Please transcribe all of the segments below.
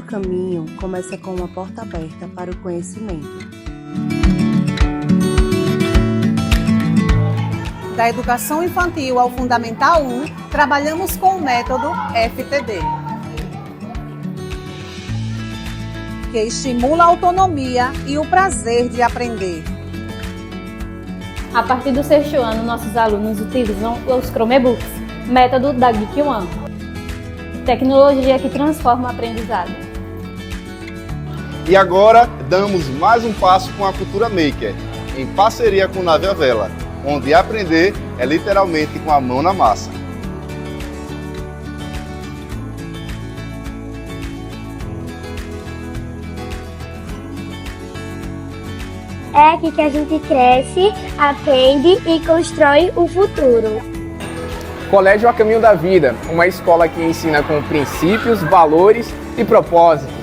caminho começa com uma porta aberta para o conhecimento. Da educação infantil ao Fundamental 1, trabalhamos com o método FTD, que estimula a autonomia e o prazer de aprender. A partir do 6º ano, nossos alunos utilizam os Chromebooks, método da Geek One. Tecnologia que transforma o aprendizado. E agora, damos mais um passo com a Cultura Maker, em parceria com Nave à Vela, onde aprender é literalmente com a mão na massa. É aqui que a gente cresce, aprende e constrói o futuro. Colégio A Caminho da Vida, uma escola que ensina com princípios, valores e propósitos.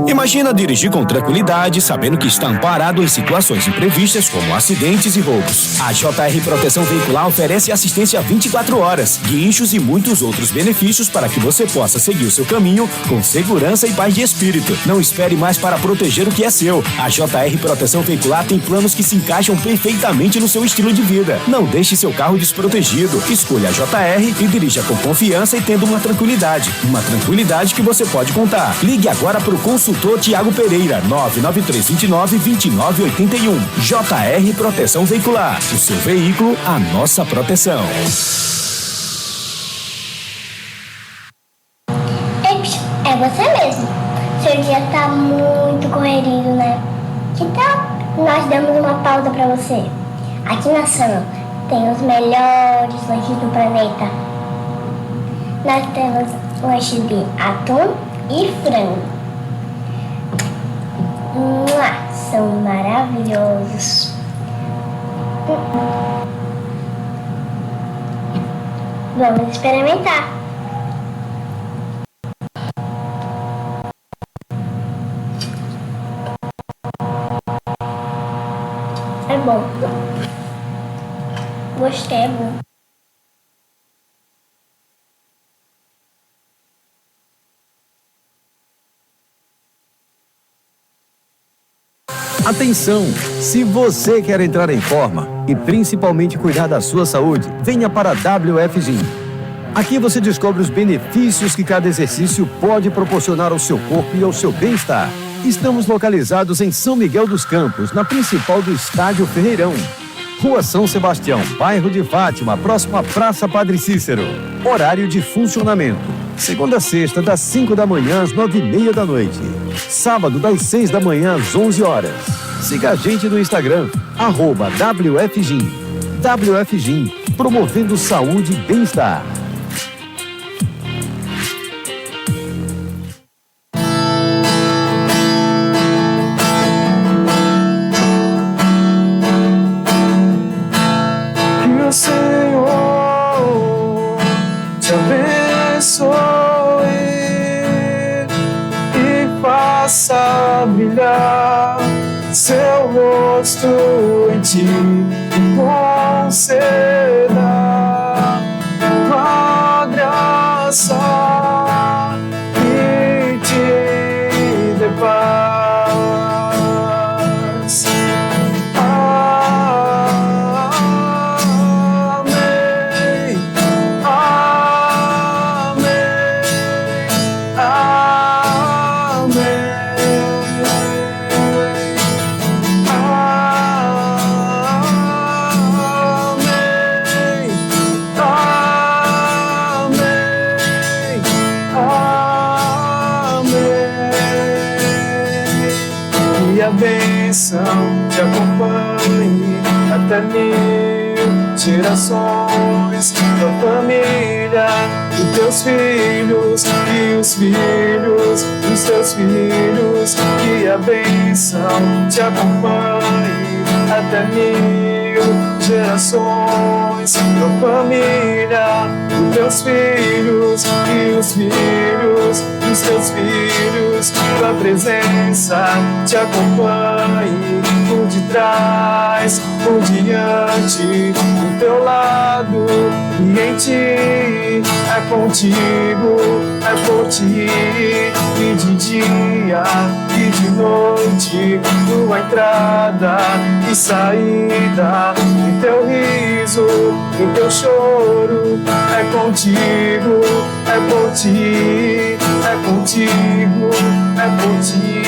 Imagina dirigir com tranquilidade, sabendo que está amparado em situações imprevistas como acidentes e roubos. A JR Proteção Veicular oferece assistência 24 horas, guinchos e muitos outros benefícios para que você possa seguir o seu caminho com segurança e paz de espírito. Não espere mais para proteger o que é seu. A JR Proteção Veicular tem planos que se encaixam perfeitamente no seu estilo de vida. Não deixe seu carro desprotegido. Escolha a JR e dirija com confiança e tendo uma tranquilidade. Uma tranquilidade que você pode contar. Ligue agora para o consultor Tiago Pereira, 99329-2981. JR Proteção Veicular. O seu veículo, a nossa proteção. Eps, é você mesmo. Seu dia tá muito corrido, né? Que tal nós damos uma pausa pra você? Aqui na Sun tem os melhores lanches do planeta. Nós temos lanches de atum e frango. São maravilhosos. Vamos experimentar. É bom. Gostei, é bom. Atenção! Se você quer entrar em forma e principalmente cuidar da sua saúde, venha para a WF Gym. Aqui você descobre os benefícios que cada exercício pode proporcionar ao seu corpo e ao seu bem-estar. Estamos localizados em São Miguel dos Campos, na principal do Estádio Ferreirão. Rua São Sebastião, bairro de Fátima, próximo à Praça Padre Cícero. Horário de funcionamento: segunda a sexta, das 5 da manhã às 9h30 da noite. Sábado, das 6 da manhã às 11 horas. Siga a gente no Instagram, @WFGym. WF Gym, promovendo saúde e bem-estar. Que o Senhor te abençoe e faça brilhar seu rosto em ti e conceda uma graça e te dê paz. Amém, amém, amém. Que a bênção te acompanhe até 1000 gerações, tua família, os teus filhos e os filhos dos teus filhos. Que a bênção te acompanhe até 1000 gerações, tua família, os teus filhos e os filhos dos teus filhos. Tua presença te acompanhe por detrás mais por diante, do teu lado e em ti. É contigo, é por ti, e de dia e de noite, tua entrada e saída, e teu riso e teu choro. É contigo, é por ti, é contigo, é por ti,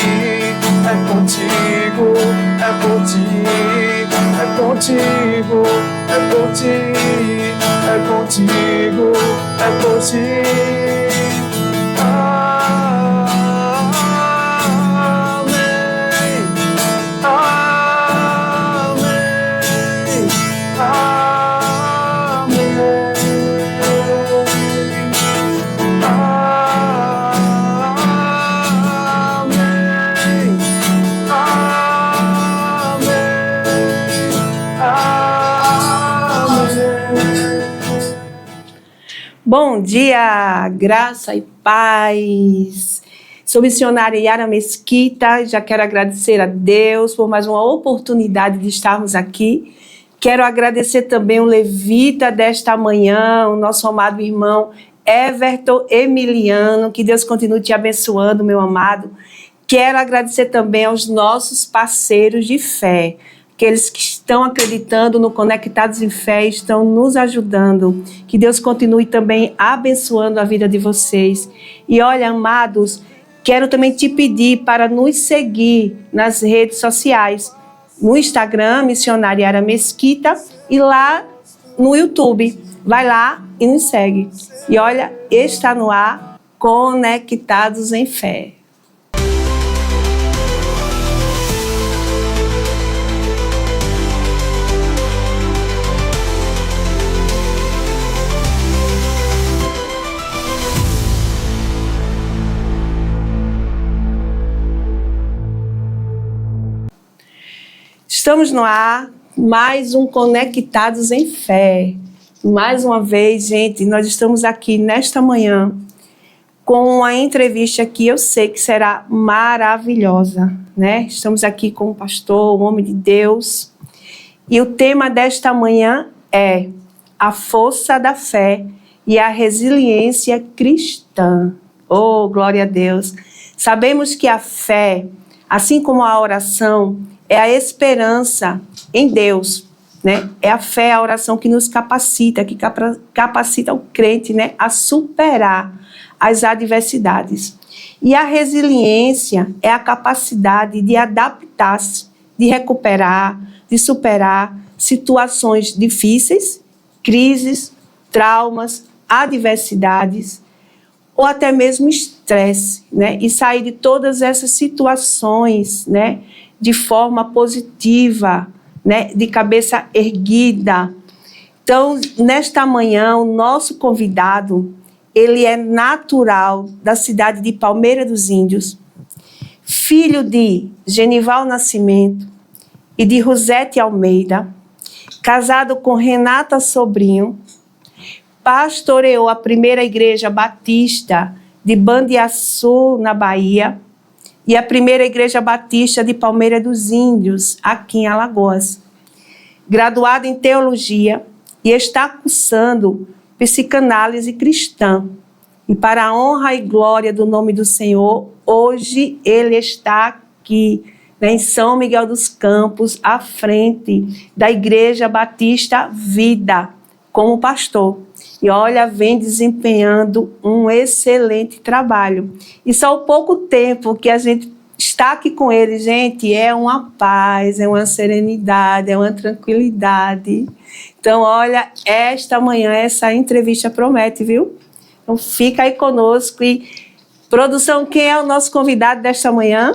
é contigo, é por ti, é contigo, é por ti, é contigo, é por ti. Bom dia, graça e paz. Sou missionária Yara Mesquita, já quero agradecer a Deus por mais uma oportunidade de estarmos aqui. Quero agradecer também o levita desta manhã, o nosso amado irmão Everton Emiliano, que Deus continue te abençoando, meu amado. Quero agradecer também aos nossos parceiros de fé, aqueles que estão acreditando no Conectados em Fé, estão nos ajudando. Que Deus continue também abençoando a vida de vocês. E olha, amados, quero também te pedir para nos seguir nas redes sociais. No Instagram, Missionária Yara Mesquita, e lá no YouTube. Vai lá e nos segue. E olha, está no ar, Conectados em Fé. Estamos no ar, mais um Conectados em Fé. Mais uma vez, gente, nós estamos aqui nesta manhã com uma entrevista que eu sei que será maravilhosa, né? Estamos aqui com o pastor, um homem de Deus, e o tema desta manhã é a força da fé e a resiliência cristã. Oh, glória a Deus! Sabemos que a fé, assim como a oração, é a esperança em Deus, né? É a fé, a oração que nos capacita, que capacita o crente, né, a superar as adversidades. E a resiliência é a capacidade de adaptar-se, de recuperar, de superar situações difíceis, crises, traumas, adversidades, ou até mesmo estresse, né? E sair de todas essas situações, né, de forma positiva, né, de cabeça erguida. Então, nesta manhã, o nosso convidado, ele é natural da cidade de Palmeira dos Índios, filho de Genival Nascimento e de Rosete Almeida, casado com Renata Sobrinho, pastoreou a primeira igreja batista de Bandiaçu, na Bahia, e a primeira igreja batista de Palmeira dos Índios, aqui em Alagoas. Graduado em teologia e está cursando psicanálise cristã. E para a honra e glória do nome do Senhor, hoje ele está aqui, né, em São Miguel dos Campos, à frente da Igreja Batista Vida, como pastor. E olha, vem desempenhando um excelente trabalho. E só o pouco tempo que a gente está aqui com ele, gente, é uma paz, é uma serenidade, é uma tranquilidade. Então, olha, esta manhã essa entrevista promete, viu? Então, fica aí conosco. E, produção, quem é o nosso convidado desta manhã?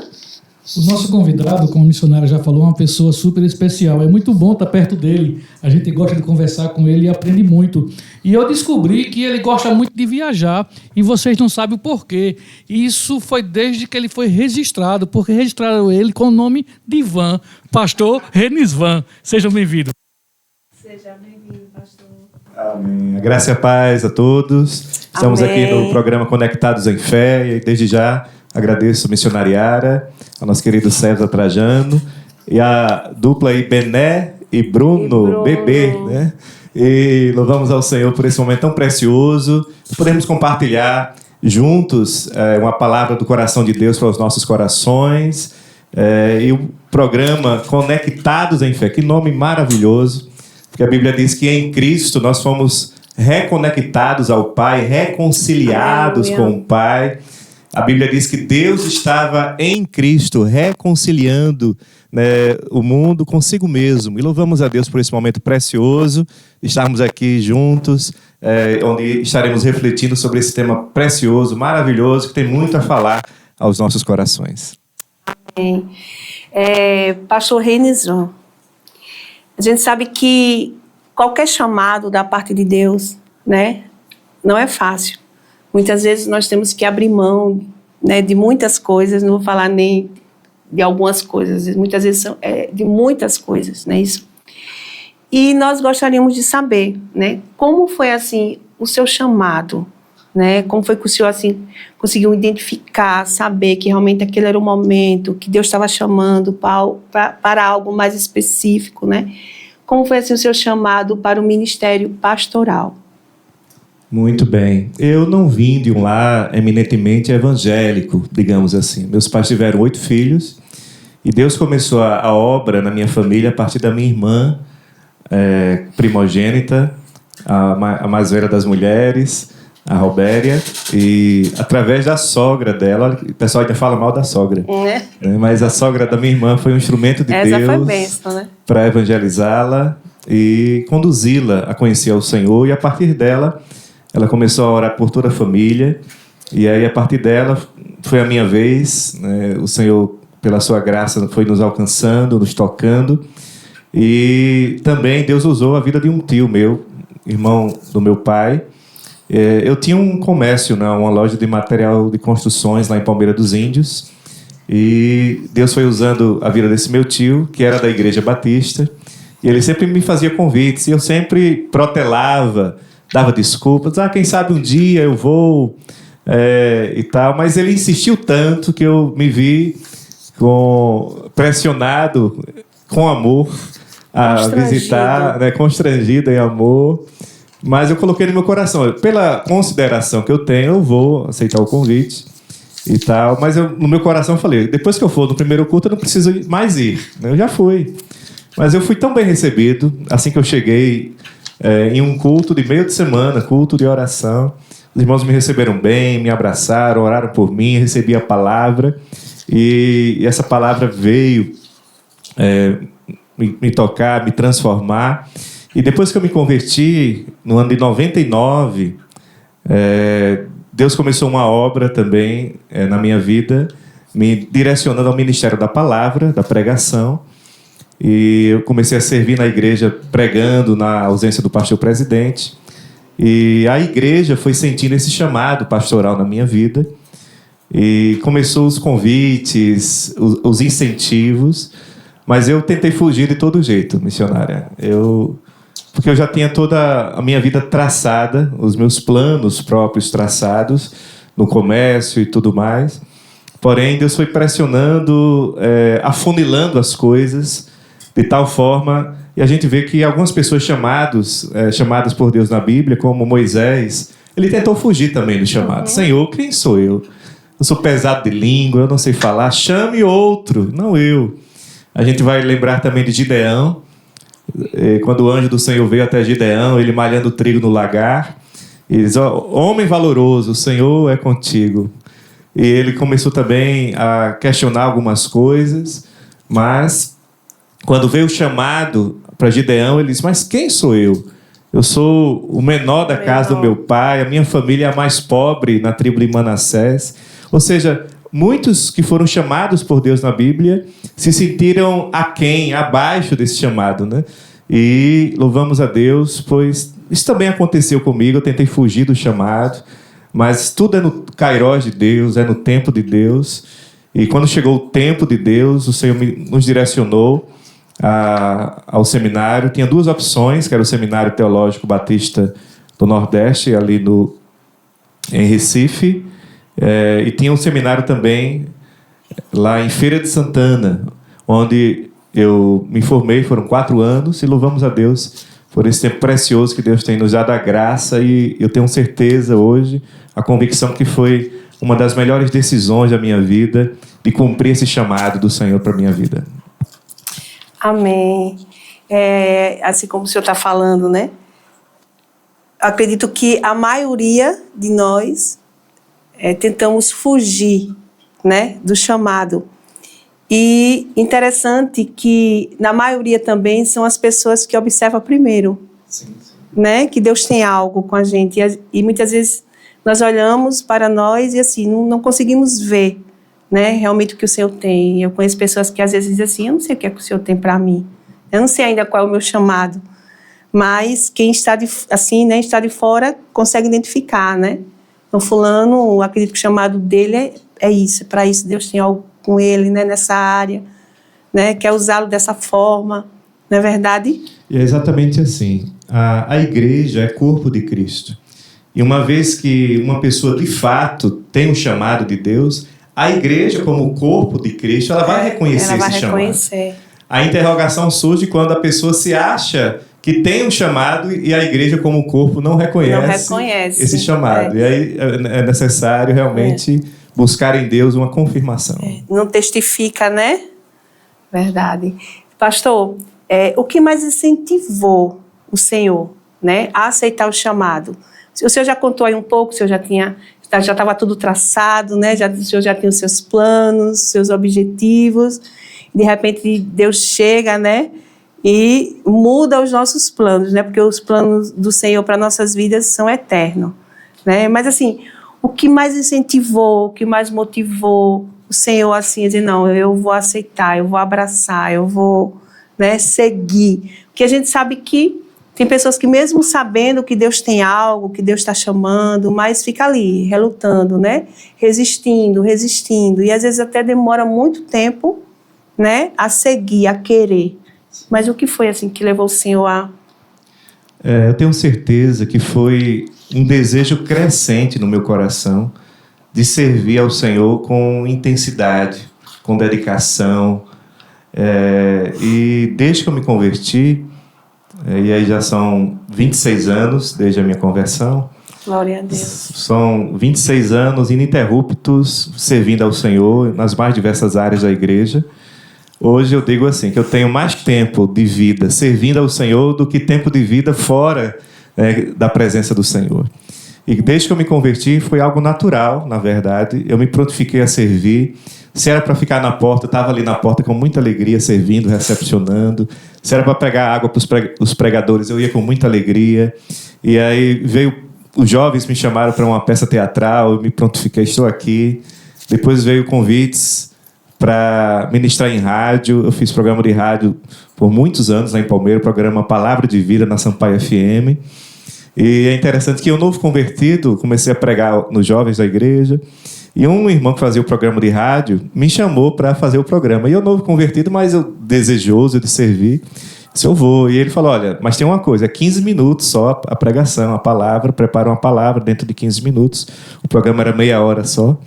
O nosso convidado, como a missionária já falou, é uma pessoa super especial. É muito bom estar perto dele. A gente gosta de conversar com ele e aprende muito. E eu descobri que ele gosta muito de viajar e vocês não sabem o porquê. Isso foi desde que ele foi registrado, porque registraram ele com o nome de Ivan, pastor Renisvan. Sejam bem-vindos. Seja bem-vindo, pastor. Amém. A graça e a paz a todos. Estamos Amém. aqui no programa Conectados em Fé e desde já agradeço a missionária Yara, ao nosso querido César Trajano e a dupla aí, Bené e Bruno, bebê, né? E louvamos ao Senhor por esse momento tão precioso. Podemos compartilhar juntos uma palavra do coração de Deus para os nossos corações. E o programa Conectados em Fé, que nome maravilhoso, porque a Bíblia diz que em Cristo nós fomos reconectados ao Pai, reconciliados com o Pai. A Bíblia diz que Deus estava em Cristo reconciliando, né, o mundo consigo mesmo. E louvamos a Deus por esse momento precioso, estarmos aqui juntos, onde estaremos refletindo sobre esse tema precioso, maravilhoso, que tem muito a falar aos nossos corações. Amém. Pastor Renison, a gente sabe que qualquer chamado da parte de Deus, né, não é fácil. Muitas vezes nós temos que abrir mão, né, de muitas coisas, não vou falar nem de algumas coisas, muitas vezes são de muitas coisas, não é isso? E nós gostaríamos de saber, né, como foi assim o seu chamado, né? Como foi que o senhor assim conseguiu identificar, saber que realmente aquele era o momento, que Deus estava chamando para algo mais específico, né? Como foi assim o seu chamado para o ministério pastoral? Muito bem. Eu não vim de um lar eminentemente evangélico, digamos assim. Meus pais tiveram 8 filhos e Deus começou a obra na minha família a partir da minha irmã primogênita, a mais velha das mulheres, a Robéria, e através da sogra dela, o pessoal ainda fala mal da sogra, né? Mas a sogra da minha irmã foi um instrumento de Essa Deus foi bênção, né? Para evangelizá-la e conduzi-la a conhecer o Senhor, e a partir dela ela começou a orar por toda a família, e aí a partir dela foi a minha vez, né? O Senhor, pela sua graça, foi nos alcançando, nos tocando, e também Deus usou a vida de um tio meu, irmão do meu pai. Eu tinha um comércio, né, uma loja de material de construções lá em Palmeira dos Índios, e Deus foi usando a vida desse meu tio, que era da Igreja Batista, e ele sempre me fazia convites, e eu sempre protelava, dava desculpas, quem sabe um dia eu vou, e tal, mas ele insistiu tanto que eu me vi pressionado com amor a visitar, né, constrangido em amor. Mas eu coloquei no meu coração, pela consideração que eu tenho, eu vou aceitar o convite e tal. Mas no meu coração eu falei, depois que eu for no primeiro culto, eu não preciso mais ir. Eu já fui. Mas eu fui tão bem recebido, assim que eu cheguei em um culto de meio de semana, culto de oração. Os irmãos me receberam bem, me abraçaram, oraram por mim, recebi a palavra. E essa palavra veio me tocar, me transformar. E depois que eu me converti, no ano de 99, Deus começou uma obra também na minha vida, me direcionando ao ministério da palavra, da pregação. E eu comecei a servir na igreja pregando na ausência do pastor presidente. E a igreja foi sentindo esse chamado pastoral na minha vida. E começou os convites, os incentivos. Mas eu tentei fugir de todo jeito, missionária. Porque eu já tinha toda a minha vida traçada, os meus planos próprios traçados, no comércio e tudo mais. Porém, Deus foi pressionando, afunilando as coisas, de tal forma... E a gente vê que algumas pessoas chamadas por Deus na Bíblia, como Moisés, ele tentou fugir também do chamado. Senhor, quem sou eu? Eu sou pesado de língua, eu não sei falar. Chame outro, não eu. A gente vai lembrar também de Gideão, quando o anjo do Senhor veio até Gideão, ele malhando trigo no lagar, e diz, homem valoroso, o Senhor é contigo. E ele começou também a questionar algumas coisas, mas quando veio o chamado para Gideão, ele disse, mas quem sou eu? Eu sou o menor da casa do meu pai, a minha família é a mais pobre na tribo de Manassés. Ou seja, muitos que foram chamados por Deus na Bíblia se sentiram aquém, abaixo desse chamado, né? E louvamos a Deus, pois isso também aconteceu comigo. Eu tentei fugir do chamado, mas tudo é no Kairós de Deus, é no tempo de Deus. E quando chegou o tempo de Deus, o Senhor nos direcionou ao seminário. Tinha 2 opções, que era o Seminário Teológico Batista do Nordeste, ali em Recife, e tinha um seminário também lá em Feira de Santana, onde eu me formei, foram 4 anos, e louvamos a Deus por esse tempo precioso que Deus tem nos dado a graça, e eu tenho certeza hoje, a convicção que foi uma das melhores decisões da minha vida, de cumprir esse chamado do Senhor para a minha vida. Amém. Assim como o senhor está falando, né? Acredito que a maioria de nós tentamos fugir, né, do chamado. E interessante que, na maioria também, são as pessoas que observam primeiro, né, que Deus tem algo com a gente. E muitas vezes nós olhamos para nós e assim, não conseguimos ver, né, realmente o que o Senhor tem. Eu conheço pessoas que às vezes dizem assim, eu não sei o que é que o Senhor tem para mim. Eu não sei ainda qual é o meu chamado. Mas quem está está de fora consegue identificar, né? Então, fulano, acredito que o chamado dele é isso, para isso Deus tem algo com ele, né, nessa área, né, quer usá-lo dessa forma, não é verdade? E é exatamente assim. A igreja é corpo de Cristo. E uma vez que uma pessoa de fato tem um chamado de Deus, a igreja, como corpo de Cristo, ela vai reconhecer esse chamado. A interrogação surge quando a pessoa se acha que tem um chamado e a igreja, como corpo, não reconhece esse chamado. E aí é necessário realmente buscar em Deus uma confirmação. Não testifica, né? Verdade. Pastor, o que mais incentivou o Senhor, né, a aceitar o chamado? O senhor já contou aí um pouco, o senhor já estava tudo traçado, né? O senhor já tinha os seus planos, seus objetivos. De repente, Deus chega, né, e muda os nossos planos, né? Porque os planos do Senhor para nossas vidas são eternos, né? Mas assim, o que mais incentivou, o que mais motivou o Senhor assim a dizer, não, eu vou aceitar, eu vou abraçar, eu vou, né, seguir? Porque a gente sabe que tem pessoas que mesmo sabendo que Deus tem algo, que Deus está chamando, mas fica ali, relutando, né? Resistindo. E às vezes até demora muito tempo, né, a seguir, a querer. Mas o que foi assim que levou o Senhor a... Eu tenho certeza que foi um desejo crescente no meu coração de servir ao Senhor com intensidade, com dedicação. E desde que eu me converti, e aí já são 26 anos desde a minha conversão. Glória a Deus. São 26 anos ininterruptos servindo ao Senhor nas mais diversas áreas da igreja. Hoje eu digo assim, que eu tenho mais tempo de vida servindo ao Senhor do que tempo de vida fora da presença do Senhor. E desde que eu me converti foi algo natural, na verdade. Eu me prontifiquei a servir. Se era para ficar na porta, eu estava ali na porta com muita alegria, servindo, recepcionando. Se era para pregar água para os pregadores, eu ia com muita alegria. E aí os jovens me chamaram para uma peça teatral, eu me prontifiquei, estou aqui. Depois veio convites para ministrar em rádio. Eu fiz programa de rádio por muitos anos lá em Palmeira, o programa Palavra de Vida na Sampaio FM. E é interessante que eu, novo convertido, comecei a pregar nos jovens da igreja. E um irmão que fazia o programa de rádio me chamou para fazer o programa. E eu, novo convertido, mas eu desejoso de servir, disse, eu vou. E ele falou, olha, mas tem uma coisa, é 15 minutos só a pregação, a palavra, prepara uma palavra dentro de 15 minutos. O programa era meia hora só.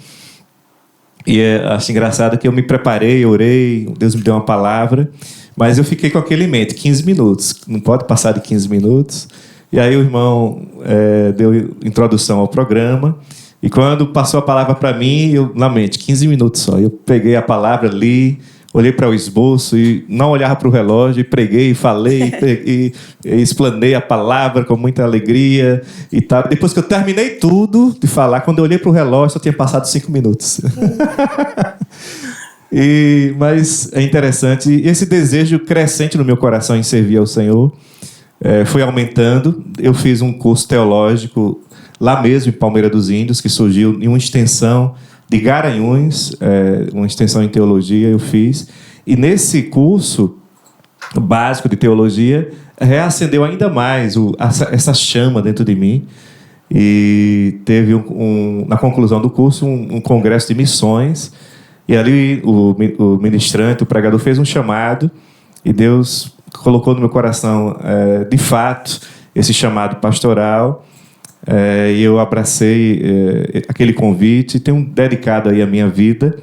E acho engraçado que eu me preparei, orei, Deus me deu uma palavra, mas eu fiquei com aquele em mente, 15 minutos, não pode passar de 15 minutos. E aí o irmão deu introdução ao programa, e quando passou a palavra para mim, eu, na mente, 15 minutos só. Eu peguei a palavra, li, olhei para o esboço e não olhava para o relógio, e preguei, falei, e explanei a palavra com muita alegria e tal. Depois que eu terminei tudo de falar, quando eu olhei para o relógio, só tinha passado 5 minutos. Mas é interessante, esse desejo crescente no meu coração em servir ao Senhor foi aumentando. Eu fiz um curso teológico lá mesmo, em Palmeira dos Índios, que surgiu em uma extensão de Garanhuns, uma extensão em teologia eu fiz. E nesse curso básico de teologia, reacendeu ainda mais essa chama dentro de mim. E teve, na conclusão do curso, um congresso de missões. E ali o ministrante, o pregador, fez um chamado. E Deus colocou no meu coração, de fato, esse chamado pastoral. E eu abracei aquele convite, tenho dedicado aí a minha vida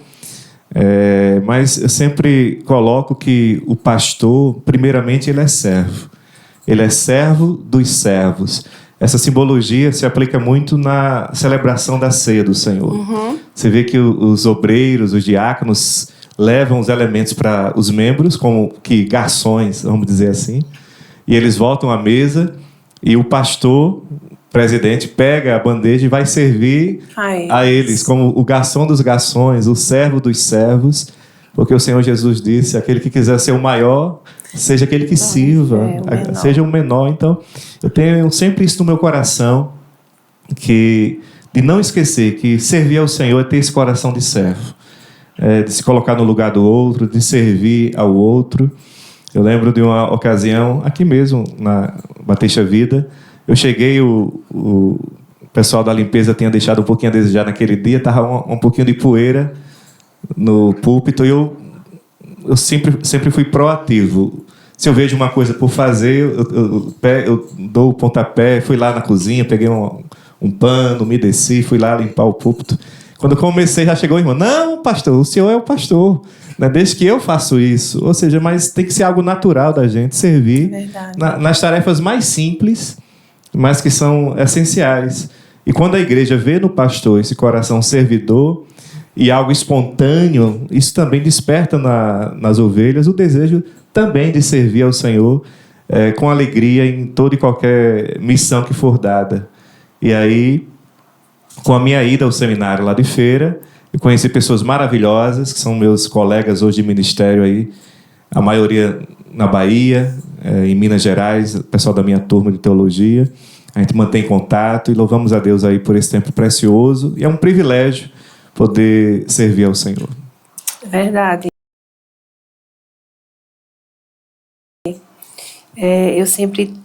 Mas eu sempre coloco que o pastor, primeiramente, ele é servo. Ele é servo dos servos. Essa simbologia se aplica muito na celebração da ceia do Senhor. Você vê que os obreiros, os diáconos, levam os elementos para os membros, como que garçons, vamos dizer assim, e eles voltam à mesa, e o pastor, presidente, pega a bandeja e vai servir a eles, como o garçom dos garçons, o servo dos servos, porque o Senhor Jesus disse, aquele que quiser ser o maior, seja aquele que sirva, seja o menor. Então, eu tenho sempre isso no meu coração, de não esquecer que servir ao Senhor é ter esse coração de servo, de se colocar no lugar do outro, de servir ao outro. Eu lembro de uma ocasião, aqui mesmo, na Batista Vida, eu cheguei, o pessoal da limpeza tinha deixado um pouquinho a desejar naquele dia, estava um pouquinho de poeira no púlpito, e eu sempre fui proativo. Se eu vejo uma coisa por fazer, eu dou o pontapé, fui lá na cozinha, peguei um pano, me desci, fui lá limpar o púlpito. Quando eu comecei, já chegou o irmão, não, pastor, o senhor é o pastor, né? Desde que eu faço isso. Ou seja, mas tem que ser algo natural da gente servir nas tarefas mais simples, mas que são essenciais. E quando a igreja vê no pastor esse coração servidor e algo espontâneo, isso também desperta nas ovelhas o desejo também de servir ao Senhor com alegria em toda e qualquer missão que for dada. E aí, com a minha ida ao seminário lá de Feira, eu conheci pessoas maravilhosas, que são meus colegas hoje de ministério aí, a maioria na Bahia, em Minas Gerais, o pessoal da minha turma de teologia. A gente mantém contato e louvamos a Deus aí por esse tempo precioso. E é um privilégio poder servir ao Senhor. Verdade.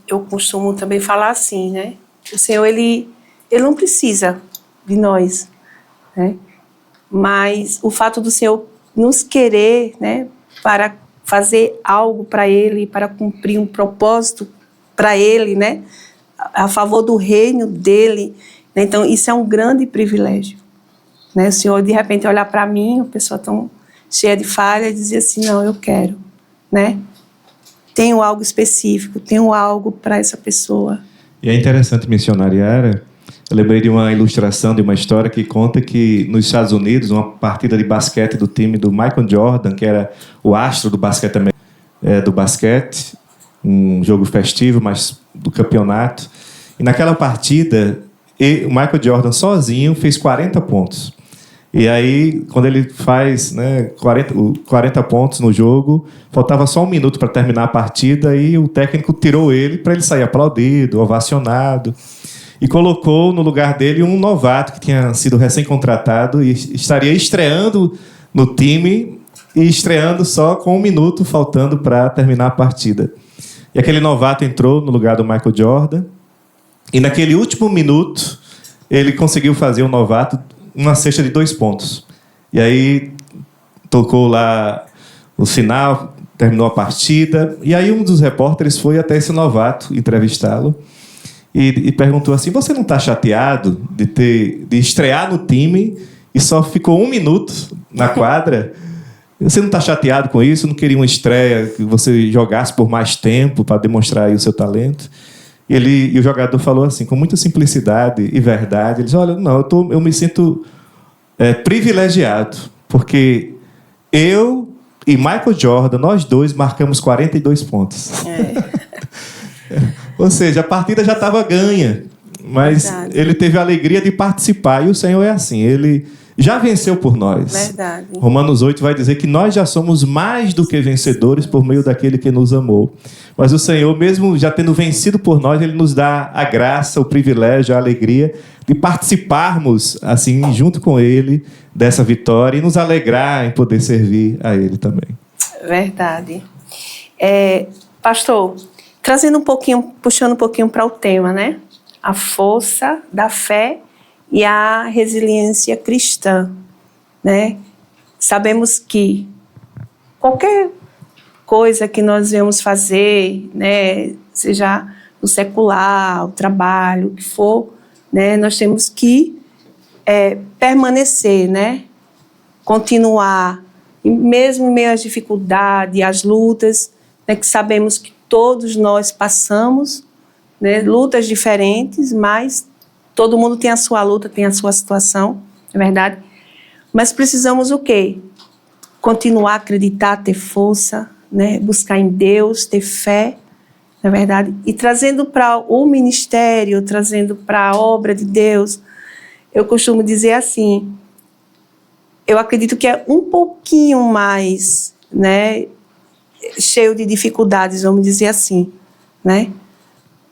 Eu costumo também falar assim, né? O Senhor, ele não precisa de nós, né? Mas o fato do Senhor nos querer, né, para fazer algo para Ele, para cumprir um propósito para Ele, né, a favor do reino dEle, né? Então isso é um grande privilégio, né? O Senhor de repente olhar para mim, uma pessoa tão cheia de falha, e dizer assim, não, eu quero, né? Tenho algo específico, tenho algo para essa pessoa. E é interessante mencionar, Yara, eu lembrei de uma ilustração, de uma história que conta que nos Estados Unidos, uma partida de basquete do time do Michael Jordan, que era o astro do basquete, um jogo festivo, mas do campeonato. E naquela partida, o Michael Jordan sozinho fez 40 pontos. E aí, quando ele faz 40 pontos no jogo, faltava só 1 minuto para terminar a partida e o técnico tirou ele para ele sair aplaudido, ovacionado. E colocou no lugar dele um novato que tinha sido recém-contratado e estaria estreando no time e estreando só com 1 minuto faltando para terminar a partida. E aquele novato entrou no lugar do Michael Jordan e naquele último minuto ele conseguiu fazer o novato uma cesta de 2 pontos. E aí tocou lá o sinal, terminou a partida e aí um dos repórteres foi até esse novato entrevistá-lo. E perguntou assim, você não está chateado de estrear no time e só ficou 1 minuto na quadra? Você não está chateado com isso? Não queria uma estreia que você jogasse por mais tempo para demonstrar aí o seu talento? E o jogador falou assim, com muita simplicidade e verdade, ele disse, olha, não, eu me sinto privilegiado, porque eu e Michael Jordan, nós dois marcamos 42 pontos. Ou seja, a partida já estava ganha, mas verdade. Ele teve a alegria de participar, e o Senhor é assim, Ele já venceu por nós. Verdade. Romanos 8 vai dizer que nós já somos mais do que vencedores por meio daquele que nos amou. Mas o Senhor, mesmo já tendo vencido por nós, Ele nos dá a graça, o privilégio, a alegria de participarmos, assim, junto com Ele, dessa vitória e nos alegrar em poder servir a Ele também. Verdade. Pastor, puxando um pouquinho para o tema, né? A força da fé e a resiliência cristã, né? Sabemos que qualquer coisa que nós venhamos fazer, né, seja no secular, o trabalho, o que for, né, nós temos que permanecer, né, continuar E mesmo em meio às dificuldades, às lutas, né, que sabemos que todos nós passamos, né, lutas diferentes, mas todo mundo tem a sua luta, tem a sua situação, é verdade? Mas precisamos o quê? Continuar a acreditar, ter força, né, buscar em Deus, ter fé, não é verdade? E trazendo para o ministério, trazendo para a obra de Deus, eu costumo dizer assim, eu acredito que é um pouquinho mais, né, cheio de dificuldades, vamos dizer assim, né?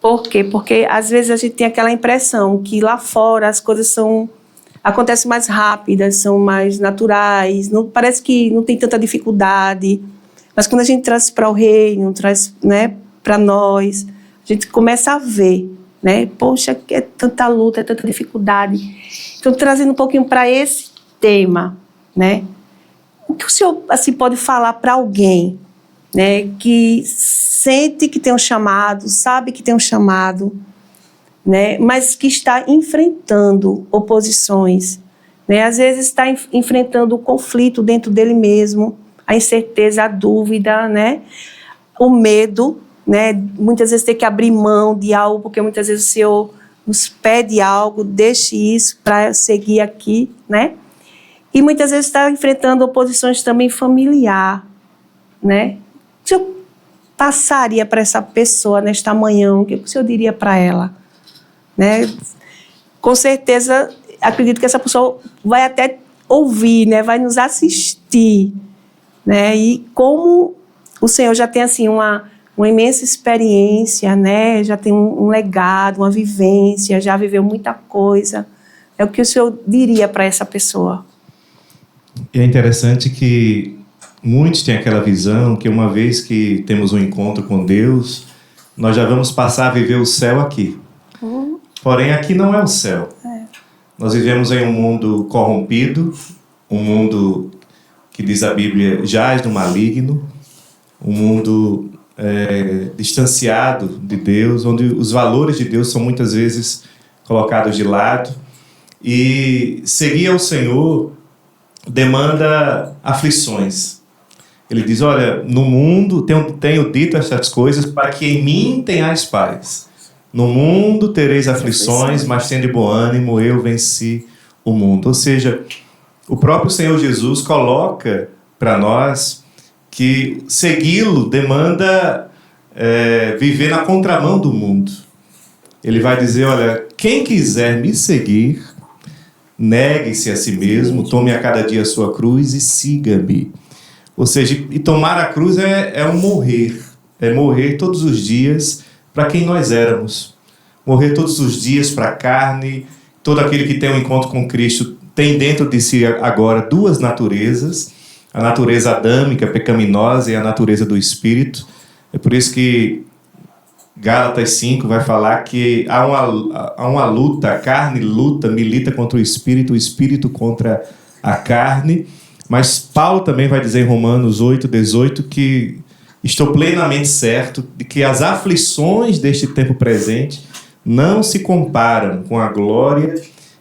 Por quê? Porque às vezes a gente tem aquela impressão que lá fora as coisas acontecem mais rápidas, são mais naturais, não, parece que não tem tanta dificuldade, mas quando a gente traz para o reino, traz, né, para nós, a gente começa a ver, né? Poxa, é tanta luta, é tanta dificuldade. Então, trazendo um pouquinho para esse tema, né? O que o senhor assim, pode falar para alguém, né, que sente que tem um chamado, sabe que tem um chamado, né, mas que está enfrentando oposições, né? Às vezes está enfrentando o conflito dentro dele mesmo, a incerteza, a dúvida, né? O medo, né? Muitas vezes ter que abrir mão de algo, porque muitas vezes o Senhor nos pede algo, deixe isso para seguir aqui, né? E muitas vezes está enfrentando oposições também familiar, né? O que eu passaria para essa pessoa nesta manhã? O que o senhor diria para ela? Né? Com certeza, acredito que essa pessoa vai até ouvir, né? Vai nos assistir, né? E como o Senhor já tem assim uma imensa experiência, né? Já tem um legado, uma vivência, já viveu muita coisa. É o que o senhor diria para essa pessoa? É interessante que muitos têm aquela visão que uma vez que temos um encontro com Deus, nós já vamos passar a viver o céu aqui. Porém, aqui não é o céu. Nós vivemos em um mundo corrompido, um mundo que diz a Bíblia jaz no maligno, um mundo distanciado de Deus, onde os valores de Deus são muitas vezes colocados de lado. E seguir ao Senhor demanda aflições. Ele diz, olha, no mundo tenho dito essas coisas para que em mim tenhais paz. No mundo tereis aflições, mas tende bom ânimo, eu venci o mundo. Ou seja, o próprio Senhor Jesus coloca para nós que segui-lo demanda viver na contramão do mundo. Ele vai dizer, olha, quem quiser me seguir, negue-se a si mesmo, tome a cada dia a sua cruz e siga-me. Ou seja, e tomar a cruz é um morrer. É morrer todos os dias para quem nós éramos. Morrer todos os dias para a carne. Todo aquele que tem um encontro com Cristo tem dentro de si agora duas naturezas. A natureza adâmica, pecaminosa, e a natureza do Espírito. É por isso que Gálatas 5 vai falar que há uma luta, a carne milita contra o Espírito contra a carne. Mas Paulo também vai dizer em Romanos 8:18 que estou plenamente certo de que as aflições deste tempo presente não se comparam com a glória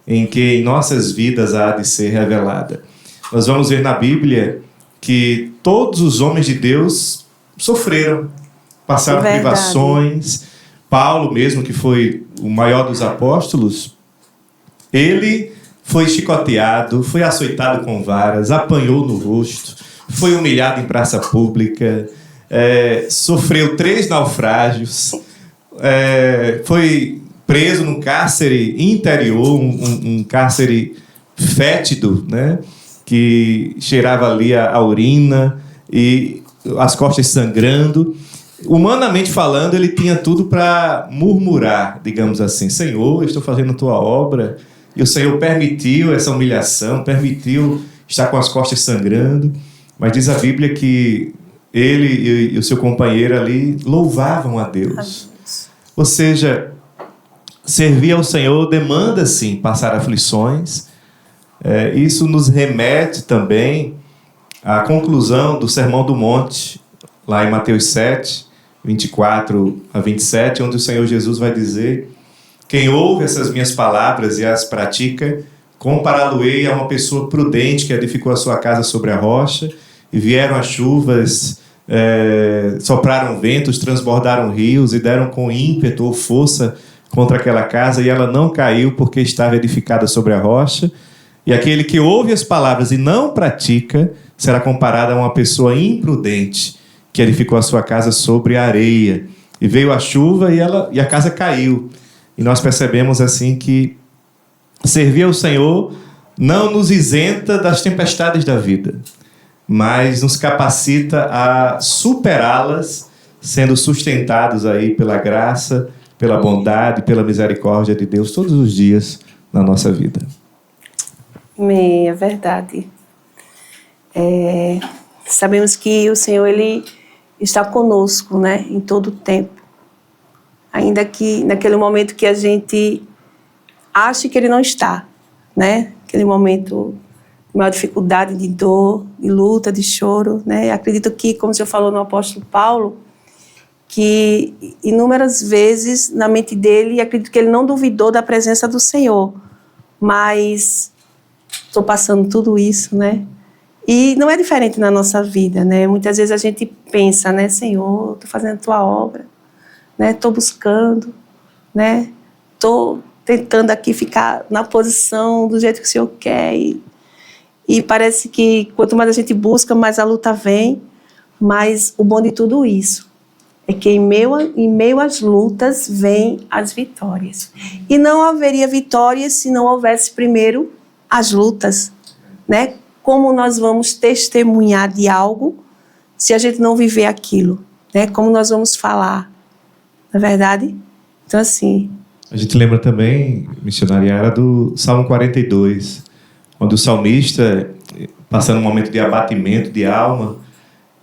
em que em nossas vidas há de ser revelada. Nós vamos ver na Bíblia que todos os homens de Deus sofreram, passaram privações. Paulo mesmo, que foi o maior dos apóstolos, ele foi chicoteado, foi açoitado com varas, apanhou no rosto, foi humilhado em praça pública, sofreu 3 naufrágios, foi preso num cárcere interior, um cárcere fétido, né, que cheirava ali a urina e as costas sangrando. Humanamente falando, ele tinha tudo para murmurar, digamos assim, Senhor, eu estou fazendo a tua obra. E o Senhor permitiu essa humilhação, permitiu estar com as costas sangrando. Mas diz a Bíblia que ele e o seu companheiro ali louvavam a Deus. Ou seja, servir ao Senhor demanda, sim, passar aflições. Isso nos remete também à conclusão do Sermão do Monte, lá em Mateus 7, 24 a 27, onde o Senhor Jesus vai dizer: quem ouve essas minhas palavras e as pratica, compará-lo-ei a uma pessoa prudente que edificou a sua casa sobre a rocha, e vieram as chuvas, sopraram ventos, transbordaram rios e deram com ímpeto ou força contra aquela casa, e ela não caiu porque estava edificada sobre a rocha. E aquele que ouve as palavras e não pratica será comparado a uma pessoa imprudente que edificou a sua casa sobre a areia. E veio a chuva e a casa caiu. E nós percebemos assim que servir ao Senhor não nos isenta das tempestades da vida, mas nos capacita a superá-las, sendo sustentados aí pela graça, pela bondade, pela misericórdia de Deus todos os dias na nossa vida. Amém, é verdade. Sabemos que o Senhor, Ele está conosco, né, em todo o tempo. Ainda que naquele momento que a gente ache que Ele não está, né? Aquele momento de maior dificuldade, de dor, de luta, de choro, né? Acredito que, como o Senhor falou no apóstolo Paulo, que inúmeras vezes na mente dele, acredito que ele não duvidou da presença do Senhor, mas estou passando tudo isso, né? E não é diferente na nossa vida, né? Muitas vezes a gente pensa, né? Senhor, estou fazendo a tua obra, né? Estou buscando, né? Estou tentando aqui ficar na posição do jeito que o Senhor quer. E parece que quanto mais a gente busca, mais a luta vem. Mas o bom de tudo isso é que em meio às lutas vêm as vitórias. E não haveria vitórias se não houvesse primeiro as lutas, né? Como nós vamos testemunhar de algo se a gente não viver aquilo, né? Como nós vamos falar, não é verdade? Então, assim... A gente lembra também, missionária Yara, do Salmo 42, onde o salmista, passando um momento de abatimento de alma,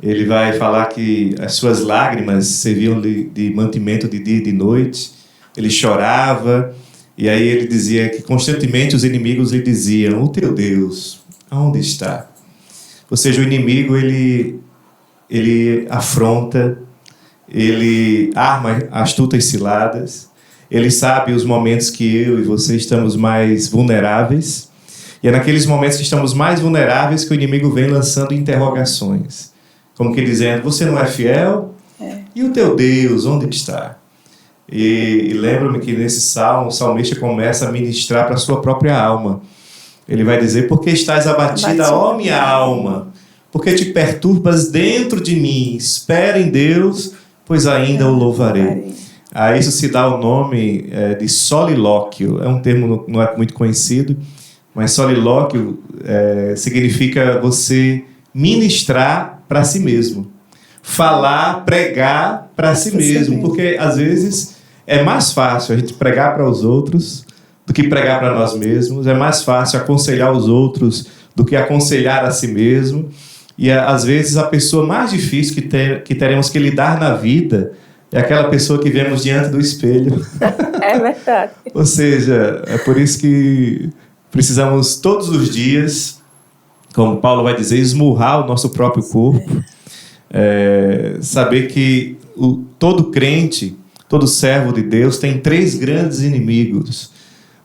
ele vai falar que as suas lágrimas serviam de mantimento de dia e de noite. Ele chorava, e aí ele dizia que constantemente os inimigos lhe diziam: o teu Deus, aonde está? Ou seja, o inimigo, ele afronta, ele arma astutas ciladas, ele sabe os momentos que eu e você estamos mais vulneráveis, e é naqueles momentos que estamos mais vulneráveis que o inimigo vem lançando interrogações, como que dizendo: você não é fiel? E o teu Deus, onde está? E lembro-me que nesse salmo, o salmista começa a ministrar para a sua própria alma. Ele vai dizer: porque estás abatida, ó minha alma, porque te perturbas dentro de mim, espera em Deus, pois ainda o louvarei. A isso se dá o nome de solilóquio. É um termo não é muito conhecido, mas solilóquio significa você ministrar para si mesmo. Falar, pregar para si mesmo. Porque, às vezes, é mais fácil a gente pregar para os outros do que pregar para nós mesmos. É mais fácil aconselhar os outros do que aconselhar a si mesmo. E, às vezes, a pessoa mais difícil que teremos que lidar na vida é aquela pessoa que vemos diante do espelho. É verdade. Ou seja, é por isso que precisamos todos os dias, como Paulo vai dizer, esmurrar o nosso próprio corpo. Saber que todo crente, todo servo de Deus tem 3 grandes inimigos.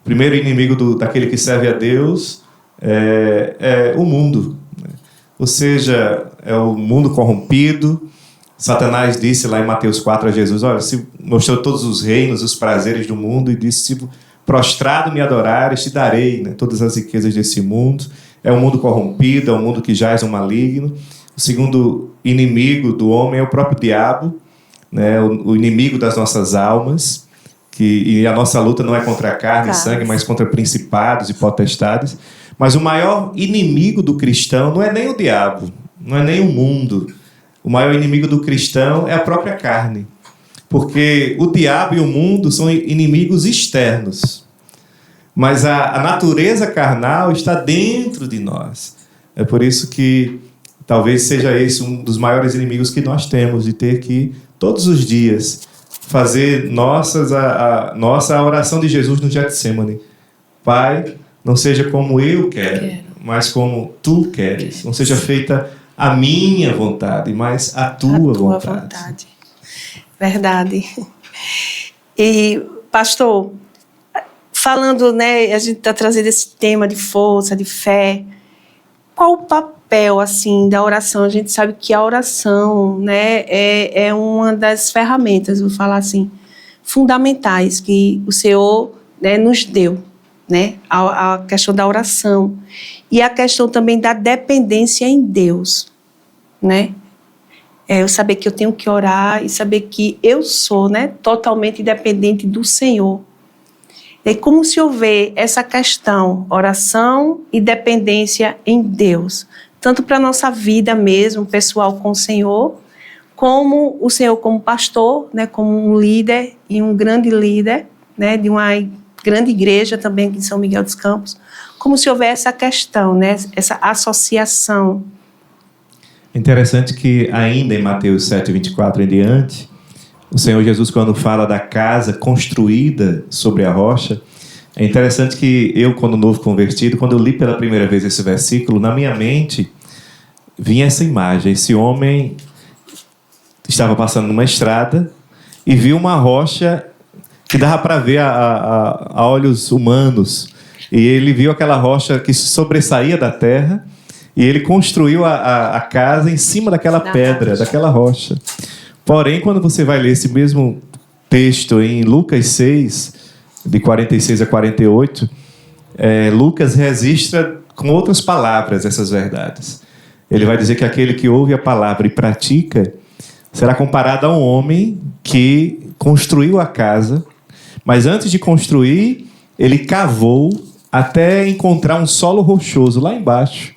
O primeiro inimigo daquele que serve a Deus é o mundo. Ou seja, é o mundo corrompido. Satanás disse lá em Mateus 4 a Jesus: olha, se mostrou todos os reinos, os prazeres do mundo, e disse: se prostrado me adorares, te darei, né, todas as riquezas desse mundo. É um mundo corrompido, é um mundo que jaz no maligno. O segundo inimigo do homem é o próprio diabo, né, o inimigo das nossas almas, e a nossa luta não é contra a carne e sangue, mas contra principados e potestades. Mas o maior inimigo do cristão não é nem o diabo, não é nem o mundo. O maior inimigo do cristão é a própria carne. Porque o diabo e o mundo são inimigos externos. Mas a natureza carnal está dentro de nós. É por isso que talvez seja esse um dos maiores inimigos que nós temos, de ter que, todos os dias, fazer a nossa oração de Jesus no Getsemane. Pai, não seja como eu quero, mas como tu queres. Não seja feita a minha vontade, mas a tua vontade. Verdade. E, pastor, falando, né, a gente está trazendo esse tema de força, de fé, qual o papel, assim, da oração? A gente sabe que a oração, né, é uma das ferramentas, vou falar assim, fundamentais que o Senhor, né, nos deu, né? A questão da oração e a questão também da dependência em Deus, né? Eu saber que eu tenho que orar e saber que eu sou, né, totalmente dependente do Senhor. É como se houver essa questão, oração e dependência em Deus, tanto para a nossa vida mesmo, pessoal com o Senhor, como o Senhor como pastor, né, como um líder e um grande líder, né, de uma grande igreja também aqui em São Miguel dos Campos, como se houver essa questão, né, essa associação. Interessante que ainda em Mateus 7:24 em diante, o Senhor Jesus, quando fala da casa construída sobre a rocha, é interessante que eu, quando novo convertido, quando eu li pela primeira vez esse versículo, na minha mente vinha essa imagem. Esse homem estava passando numa estrada e viu uma rocha que dava para ver a olhos humanos. E ele viu aquela rocha que sobressaía da terra e ele construiu a casa em cima daquela pedra, daquela rocha. Porém, quando você vai ler esse mesmo texto em Lucas 6, de 46 a 48, Lucas registra com outras palavras essas verdades. Ele vai dizer que aquele que ouve a palavra e pratica será comparado a um homem que construiu a casa, mas antes de construir, ele cavou até encontrar um solo rochoso lá embaixo.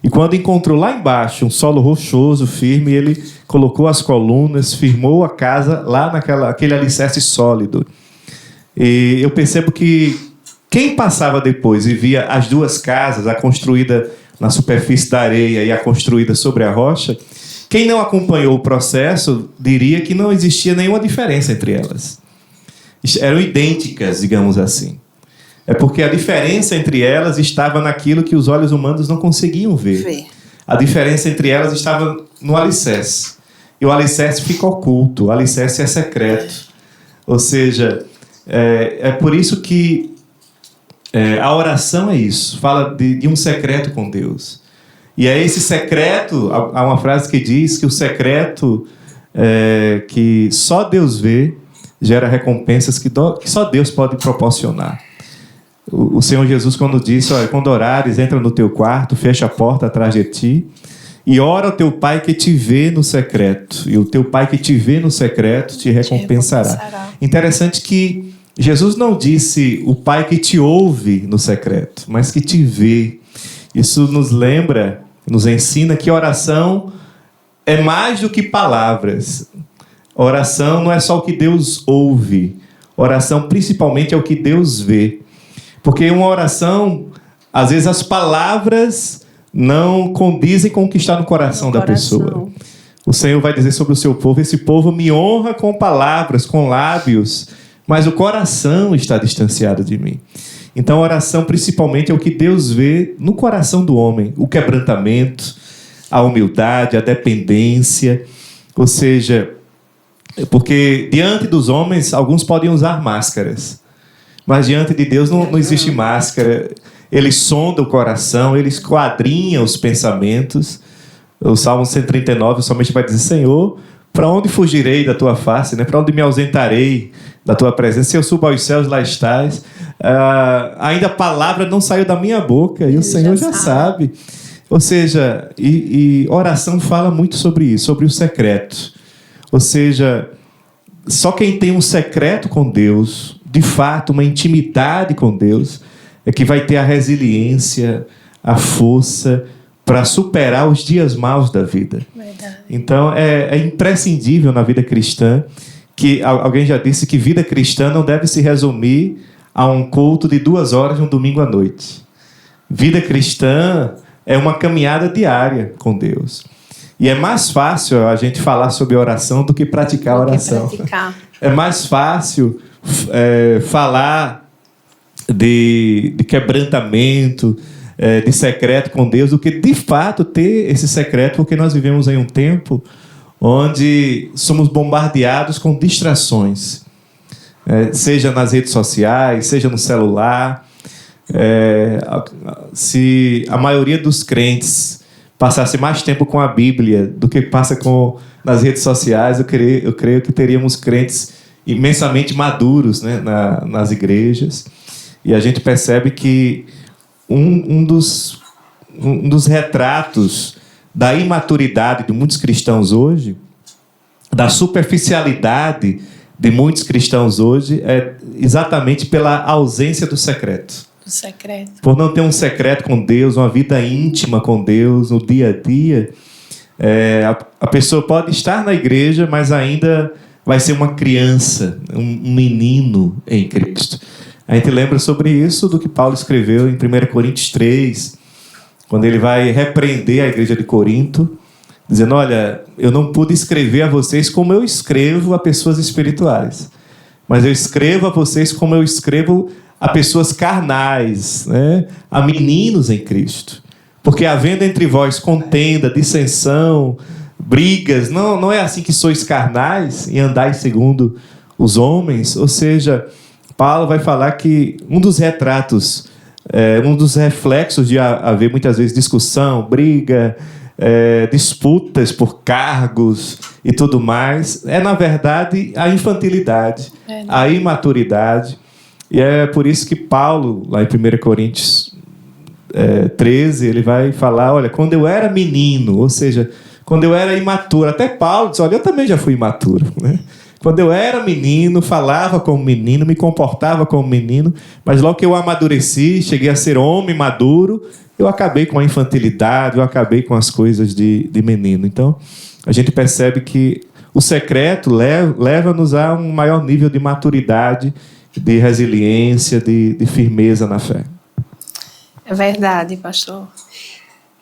E quando encontrou lá embaixo um solo rochoso, firme, ele colocou as colunas, firmou a casa lá naquele alicerce sólido. E eu percebo que quem passava depois e via as duas casas, a construída na superfície da areia e a construída sobre a rocha, quem não acompanhou o processo diria que não existia nenhuma diferença entre elas. Eram idênticas, digamos assim. É porque a diferença entre elas estava naquilo que os olhos humanos não conseguiam ver. A diferença entre elas estava no alicerce. E o alicerce fica oculto, o alicerce é secreto. Ou seja, é por isso que a oração é isso, fala de um secreto com Deus. E é esse secreto, há uma frase que diz que o secreto que só Deus vê gera recompensas que só Deus pode proporcionar. O Senhor Jesus, quando disse, olha, quando orares, entra no teu quarto, fecha a porta atrás de ti e ora ao teu Pai que te vê no secreto. E o teu Pai que te vê no secreto te recompensará. Interessante que Jesus não disse o Pai que te ouve no secreto, mas que te vê. Isso nos lembra, nos ensina que oração é mais do que palavras. Oração não é só o que Deus ouve. Oração principalmente é o que Deus vê. Porque uma oração, às vezes as palavras não condizem com o que está no coração da pessoa. O Senhor vai dizer sobre o seu povo, esse povo me honra com palavras, com lábios, mas o coração está distanciado de mim. Então a oração principalmente é o que Deus vê no coração do homem, o quebrantamento, a humildade, a dependência, ou seja, porque diante dos homens alguns podem usar máscaras, mas diante de Deus não existe máscara. Ele sonda o coração, ele esquadrinha os pensamentos. O Salmo 139 somente vai dizer, Senhor, para onde fugirei da tua face? Né? Para onde me ausentarei da tua presença? Se eu subo aos céus, lá estás. Ainda a palavra não saiu da minha boca e o Senhor já sabe. Ou seja, e oração fala muito sobre isso, sobre o secreto. Ou seja, só quem tem um secreto com Deus, de fato, uma intimidade com Deus, é que vai ter a resiliência, a força para superar os dias maus da vida. Verdade. Então, é imprescindível na vida cristã, que alguém já disse que vida cristã não deve se resumir a um culto de 2 horas no domingo à noite. Vida cristã é uma caminhada diária com Deus. E é mais fácil a gente falar sobre oração do que praticar a oração. É mais fácil falar de quebrantamento, de secreto com Deus, do que de fato ter esse secreto, porque nós vivemos em um tempo onde somos bombardeados com distrações, seja nas redes sociais, seja no celular, se a maioria dos crentes passasse mais tempo com a Bíblia do que passa nas redes sociais, eu creio que teríamos crentes imensamente maduros, né, nas igrejas. E a gente percebe que um dos retratos da imaturidade de muitos cristãos hoje, da superficialidade de muitos cristãos hoje, é exatamente pela ausência do secreto. Do secreto. Por não ter um secreto com Deus, uma vida íntima com Deus no dia a dia, a pessoa pode estar na igreja, mas ainda vai ser uma criança, um menino em Cristo. A gente lembra sobre isso do que Paulo escreveu em 1 Coríntios 3, quando ele vai repreender a igreja de Corinto, dizendo: olha, eu não pude escrever a vocês como eu escrevo a pessoas espirituais, mas eu escrevo a vocês como eu escrevo a pessoas carnais, né? A meninos em Cristo. Porque havendo entre vós contenda, dissensão, brigas, não é assim que sois carnais e andais segundo os homens. Ou seja, Paulo vai falar que um dos retratos, um dos reflexos de haver muitas vezes discussão, briga, disputas por cargos e tudo mais, na verdade, a infantilidade, a imaturidade. E é por isso que Paulo, lá em 1 Coríntios 13, ele vai falar: olha, quando eu era menino, ou seja, quando eu era imaturo, até Paulo diz: olha, eu também já fui imaturo, né? Quando eu era menino, falava como menino, me comportava como menino, mas logo que eu amadureci, cheguei a ser homem maduro, eu acabei com a infantilidade, eu acabei com as coisas de menino. Então, a gente percebe que o secreto leva-nos a um maior nível de maturidade, de resiliência, de firmeza na fé. É verdade, pastor.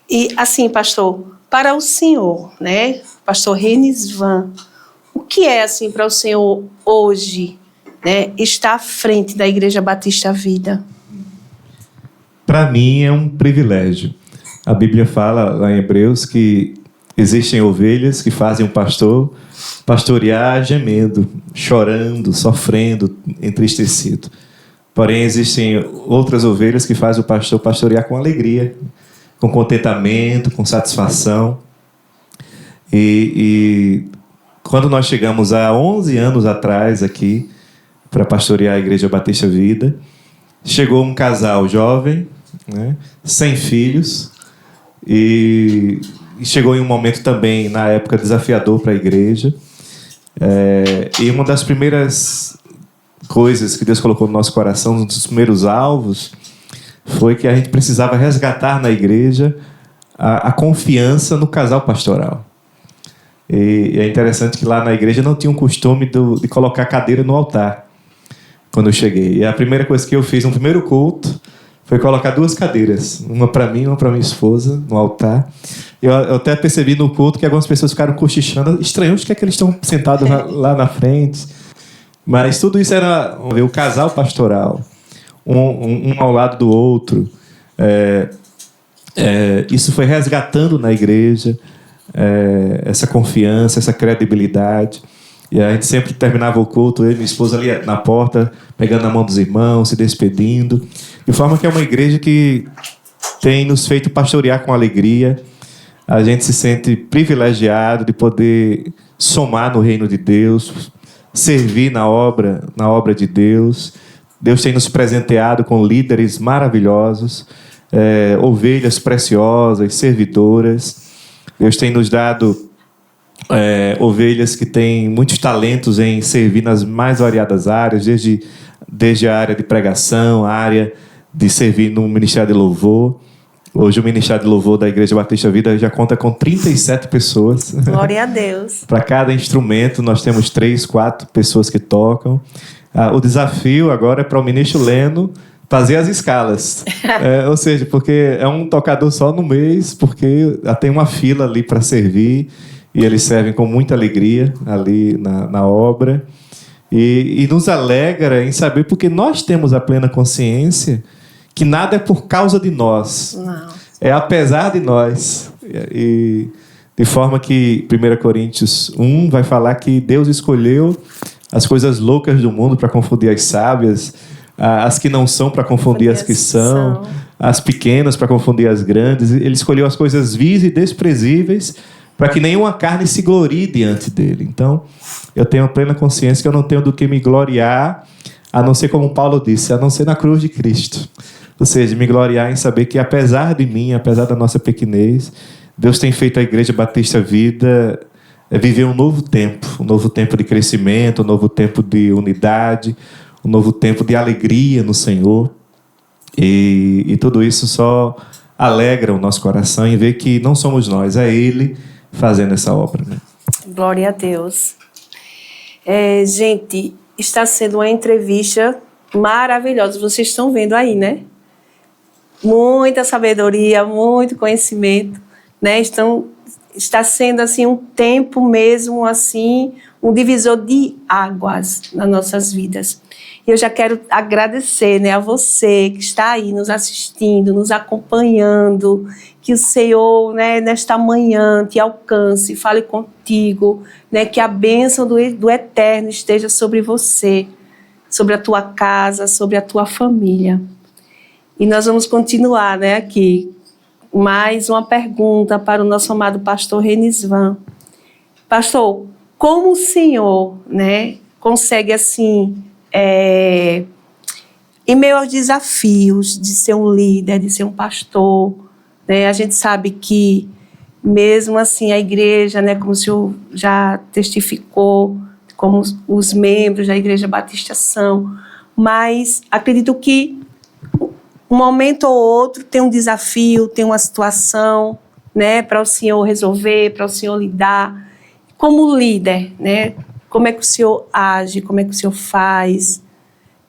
E assim, pastor, para o senhor, né, pastor Renisvan, o que é assim para o senhor hoje, né, estar à frente da Igreja Batista Vida? Para mim é um privilégio. A Bíblia fala lá em Hebreus que existem ovelhas que fazem o pastor pastorear gemendo, chorando, sofrendo, entristecido. Porém, existem outras ovelhas que fazem o pastor pastorear com alegria, com contentamento, com satisfação. E quando nós chegamos há 11 anos atrás aqui para pastorear a Igreja Batista Vida, chegou um casal jovem, né, sem filhos, e chegou em um momento também, na época, desafiador para a igreja. E uma das primeiras coisas que Deus colocou no nosso coração, um dos primeiros alvos, foi que a gente precisava resgatar na igreja a confiança no casal pastoral. E é interessante que lá na igreja não tinha um costume de colocar cadeira no altar quando eu cheguei. E a primeira coisa que eu fiz no primeiro culto foi colocar 2 cadeiras, uma para mim e uma para minha esposa, no altar. Eu até percebi no culto que algumas pessoas ficaram cochichando, estranho, onde é que eles estão sentados lá na frente. Mas tudo isso era o casal pastoral, um ao lado do outro. Isso foi resgatando na igreja essa confiança, essa credibilidade. E a gente sempre terminava o culto, eu e minha esposa ali na porta, pegando a mão dos irmãos, se despedindo. De forma que é uma igreja que tem nos feito pastorear com alegria. A gente se sente privilegiado de poder somar no reino de Deus, servir na obra de Deus. Deus tem nos presenteado com líderes maravilhosos, ovelhas preciosas, servidoras. Deus tem nos dado ovelhas que têm muitos talentos em servir nas mais variadas áreas, desde a área de pregação, a área de servir no Ministério de Louvor. Hoje o Ministério de Louvor da Igreja Batista Vida já conta com 37 pessoas. Glória a Deus. Para cada instrumento nós temos 3, 4 pessoas que tocam. O desafio agora é para o ministro Leno fazer as escalas. Ou seja, porque é um tocador só no mês, porque tem uma fila ali para servir, e eles servem com muita alegria ali na obra. E nos alegra em saber, porque nós temos a plena consciência que nada é por causa de nós. Não. É apesar de nós. E de forma que 1 Coríntios 1 vai falar que Deus escolheu as coisas loucas do mundo para confundir as sábias, as que não são para confundir as que são, as pequenas para confundir as grandes. Ele escolheu as coisas vis e desprezíveis para que nenhuma carne se glorie diante dele. Então, eu tenho plena consciência que eu não tenho do que me gloriar, a não ser, como Paulo disse, a não ser na cruz de Cristo. Ou seja, me gloriar em saber que, apesar de mim, apesar da nossa pequenez, Deus tem feito a Igreja Batista Vida viver um novo tempo de crescimento, um novo tempo de unidade, um novo tempo de alegria no Senhor. E tudo isso só alegra o nosso coração em ver que não somos nós, é Ele fazendo essa obra. Né? Glória a Deus. Gente, está sendo uma entrevista maravilhosa. Vocês estão vendo aí, né? Muita sabedoria, muito conhecimento, né? Está sendo assim um tempo mesmo assim, um divisor de águas nas nossas vidas. E eu já quero agradecer, né, a você que está aí nos assistindo, nos acompanhando, que o Senhor, né, nesta manhã te alcance, fale contigo, né, que a bênção do Eterno esteja sobre você, sobre a tua casa, sobre a tua família. E nós vamos continuar, né, aqui. Mais uma pergunta para o nosso amado pastor Renisvan. Pastor, como o senhor, né, consegue assim, em meio aos desafios de ser um líder, de ser um pastor, né, a gente sabe que mesmo assim a igreja, né, como o senhor já testificou, como os membros da Igreja Batista são, mas acredito que um momento ou outro tem um desafio, tem uma situação, né, para o senhor resolver, para o senhor lidar. Como líder, né, como é que o senhor age, como é que o senhor faz,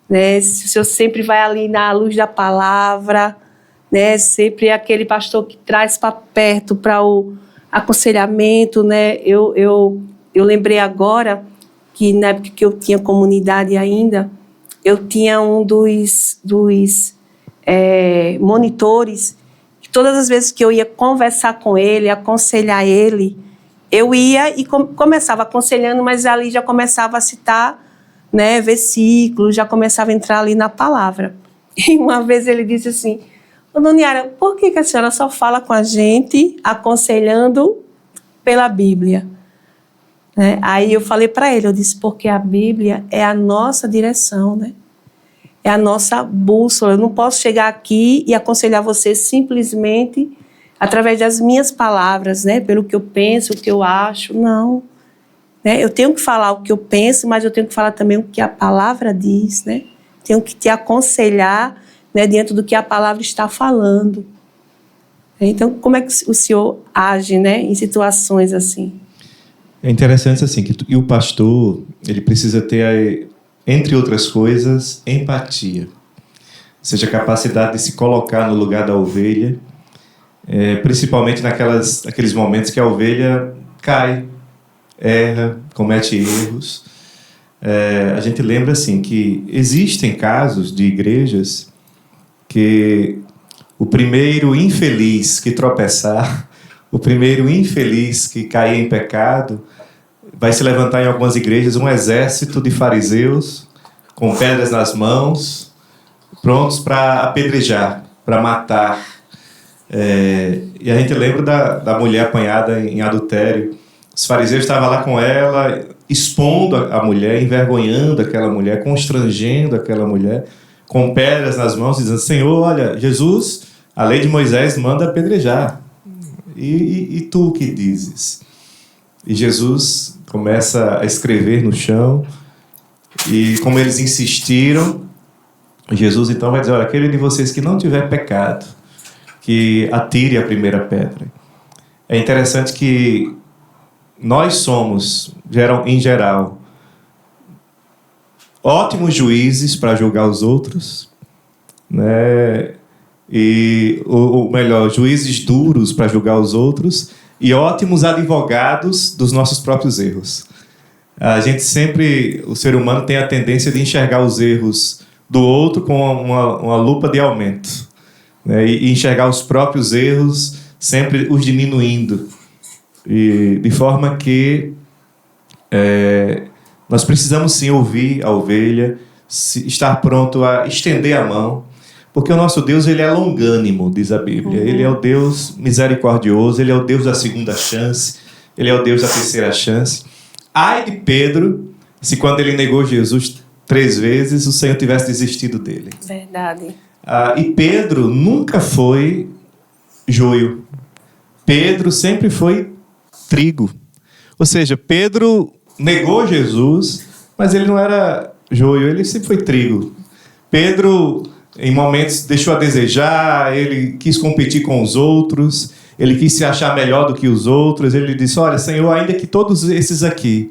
né, se o senhor sempre vai ali na luz da palavra, né, sempre é aquele pastor que traz para perto para o aconselhamento, né, eu lembrei agora que na época que eu tinha comunidade ainda, eu tinha um dos monitores, que todas as vezes que eu ia conversar com ele, aconselhar ele, eu ia e começava aconselhando, mas ali já começava a citar, né, versículos, já começava a entrar ali na palavra. E uma vez ele disse assim: ô, Dona Yara, por que a senhora só fala com a gente aconselhando pela Bíblia? Né? Aí eu falei para ele, eu disse, porque a Bíblia é a nossa direção, né? É a nossa bússola. Eu não posso chegar aqui e aconselhar você simplesmente através das minhas palavras, né? Pelo que eu penso, o que eu acho. Não. Né? Eu tenho que falar o que eu penso, mas eu tenho que falar também o que a palavra diz, né? Tenho que te aconselhar, né, dentro do que a palavra está falando. Então, como é que o senhor age, né, em situações assim? É interessante assim, que o pastor, ele precisa ter, entre outras coisas, empatia. Ou seja, a capacidade de se colocar no lugar da ovelha, principalmente naqueles momentos que a ovelha cai, erra, comete erros. A gente lembra assim, que existem casos de igrejas que o primeiro infeliz que tropeçar, o primeiro infeliz que cair em pecado, vai se levantar em algumas igrejas um exército de fariseus com pedras nas mãos, prontos para apedrejar, para matar. E a gente lembra da mulher apanhada em adultério. Os fariseus estavam lá com ela, expondo a mulher, envergonhando aquela mulher, constrangendo aquela mulher, com pedras nas mãos, dizendo: Senhor, olha, Jesus, a lei de Moisés manda apedrejar. E tu o que dizes? E Jesus começa a escrever no chão, e como eles insistiram, Jesus então vai dizer: olha, aquele de vocês que não tiver pecado, que atire a primeira pedra. É interessante que nós somos, em geral, ótimos juízes para julgar os outros, né? Ou melhor, juízes duros para julgar os outros, e ótimos advogados dos nossos próprios erros. A gente sempre, o ser humano tem a tendência de enxergar os erros do outro com uma lupa de aumento, né? E enxergar os próprios erros sempre os diminuindo. E de forma que nós precisamos sim ouvir a ovelha, estar pronto a estender a mão, porque o nosso Deus, ele é longânimo, diz a Bíblia. Ele é o Deus misericordioso, ele é o Deus da segunda chance, ele é o Deus da terceira chance. Ai de Pedro, se quando ele negou Jesus 3 vezes, o Senhor tivesse desistido dele. Verdade. E Pedro nunca foi joio. Pedro sempre foi trigo. Ou seja, Pedro negou Jesus, mas ele não era joio, ele sempre foi trigo. Pedro, em momentos, deixou a desejar, ele quis competir com os outros, ele quis se achar melhor do que os outros. Ele disse: olha, Senhor, ainda que todos esses aqui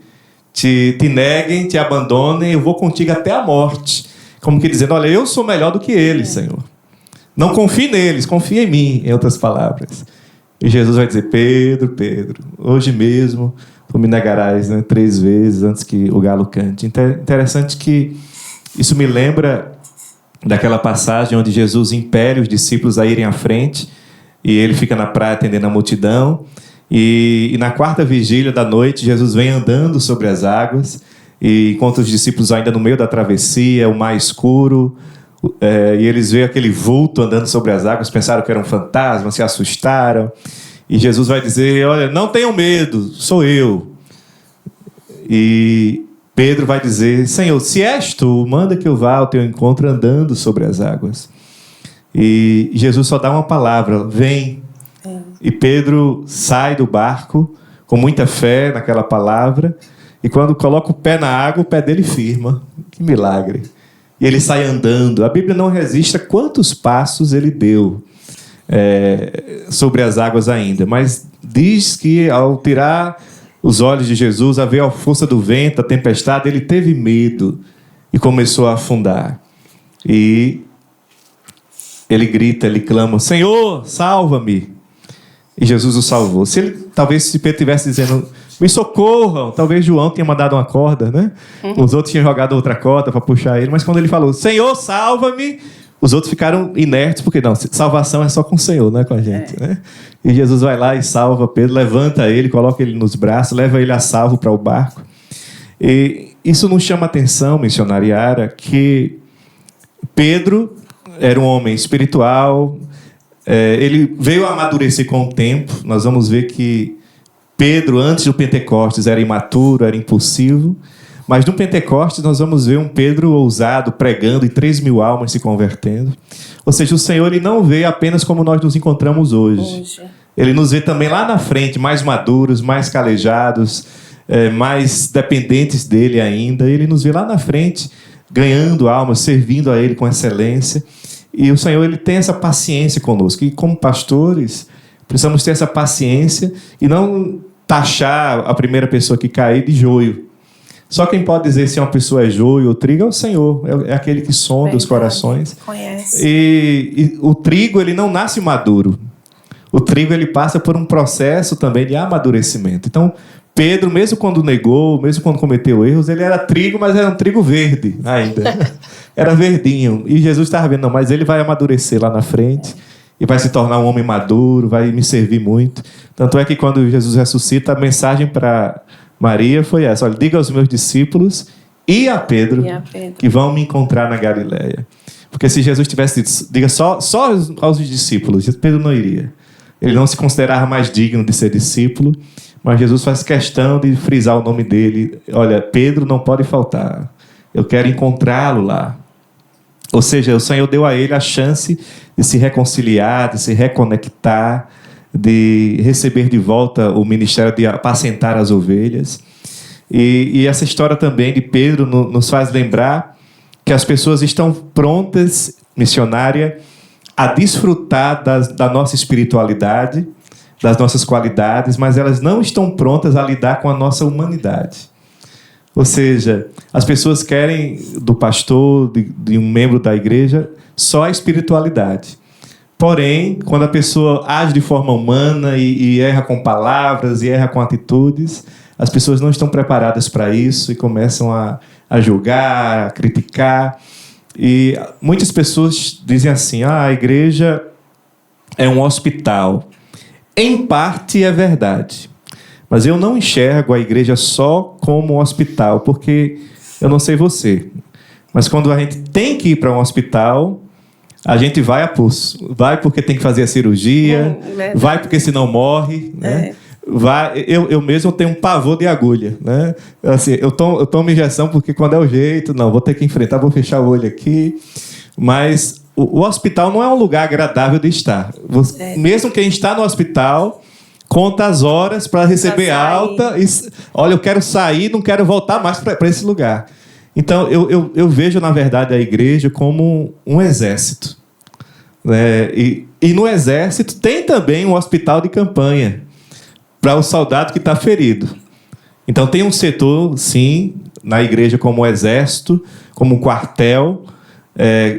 te neguem, te abandonem, eu vou contigo até a morte. Como que dizendo: olha, eu sou melhor do que eles, Senhor. Não confie neles, confia em mim, em outras palavras. E Jesus vai dizer: Pedro, Pedro, hoje mesmo tu me negarás, né, 3 vezes antes que o galo cante. Interessante que isso me lembra daquela passagem onde Jesus impele os discípulos a irem à frente e ele fica na praia atendendo a multidão. E na 4ª vigília da noite, Jesus vem andando sobre as águas e encontra os discípulos ainda no meio da travessia, o mar escuro, e eles veem aquele vulto andando sobre as águas, pensaram que era um fantasma, se assustaram. E Jesus vai dizer: olha, não tenham medo, sou eu. E Pedro vai dizer: Senhor, se és tu, manda que eu vá ao teu encontro andando sobre as águas. E Jesus só dá uma palavra: vem. E Pedro sai do barco com muita fé naquela palavra, e quando coloca o pé na água, o pé dele firma. Que milagre! E ele sai andando. A Bíblia não registra quantos passos ele deu sobre as águas ainda, mas diz que ao tirar os olhos de Jesus, a ver a força do vento, a tempestade, ele teve medo e começou a afundar. E ele grita, ele clama: Senhor, salva-me! E Jesus o salvou. Talvez se Pedro estivesse dizendo: me socorram, talvez João tenha mandado uma corda, né? Os outros tinham jogado outra corda para puxar ele, mas quando ele falou: Senhor, salva-me, os outros ficaram inertes, porque não, salvação é só com o Senhor, não é com a gente, né? E Jesus vai lá e salva Pedro, levanta ele, coloca ele nos braços, leva ele a salvo para o barco. E isso nos chama a atenção, missionária Yara, que Pedro era um homem espiritual. Ele veio a amadurecer com o tempo. Nós vamos ver que Pedro, antes do Pentecostes, era imaturo, era impulsivo. Mas no Pentecostes nós vamos ver um Pedro ousado, pregando, e 3.000 almas se convertendo. Ou seja, o Senhor, ele não vê apenas como nós nos encontramos hoje. Ele nos vê também lá na frente, mais maduros, mais calejados, mais dependentes dele ainda. Ele nos vê lá na frente, ganhando almas, servindo a ele com excelência. E o Senhor, ele tem essa paciência conosco. E como pastores, precisamos ter essa paciência e não taxar a primeira pessoa que cair de joio. Só quem pode dizer se uma pessoa é joio ou trigo é o Senhor. É aquele que sonda os corações. Conhece. E o trigo, ele não nasce maduro. O trigo, ele passa por um processo também de amadurecimento. Então, Pedro, mesmo quando negou, mesmo quando cometeu erros, ele era trigo, mas era um trigo verde ainda. Era verdinho. E Jesus estava vendo: não, mas ele vai amadurecer lá na frente e vai se tornar um homem maduro, vai me servir muito. Tanto é que quando Jesus ressuscita, a mensagem para Maria foi essa: olha, diga aos meus discípulos e a Pedro, que vão me encontrar na Galileia. Porque se Jesus tivesse dito, diga só aos discípulos, Pedro não iria. Ele não se considerava mais digno de ser discípulo, mas Jesus faz questão de frisar o nome dele. Olha, Pedro não pode faltar. Eu quero encontrá-lo lá. Ou seja, o Senhor deu a ele a chance de se reconciliar, de se reconectar, de receber de volta o ministério de apacentar as ovelhas. E essa história também de Pedro nos faz lembrar que as pessoas estão prontas, missionária, a desfrutar da nossa espiritualidade, das nossas qualidades, mas elas não estão prontas a lidar com a nossa humanidade. Ou seja, as pessoas querem do pastor, de um membro da igreja, só a espiritualidade. Porém, quando a pessoa age de forma humana e erra com palavras e erra com atitudes, as pessoas não estão preparadas para isso e começam a julgar, a criticar. E muitas pessoas dizem assim: a igreja é um hospital. Em parte é verdade. Mas eu não enxergo a igreja só como um hospital, porque eu não sei você, Mas quando a gente tem que ir para um hospital, a gente vai a pulso. Vai porque tem que fazer a cirurgia, vai porque senão morre, né? Vai, eu mesmo tenho um pavor de agulha, né? Assim, eu tomo injeção porque quando é o jeito, não, vou ter que enfrentar, vou fechar o olho aqui. Mas o hospital não é um lugar agradável de estar. Mesmo quem está no hospital conta as horas para receber alta. Olha, eu quero sair, não quero voltar mais para esse lugar. Então, eu vejo, na verdade, a igreja como um exército. Né? E no exército tem também um hospital de campanha para o soldado que está ferido. Então, tem um setor, sim, na igreja como exército, como um quartel,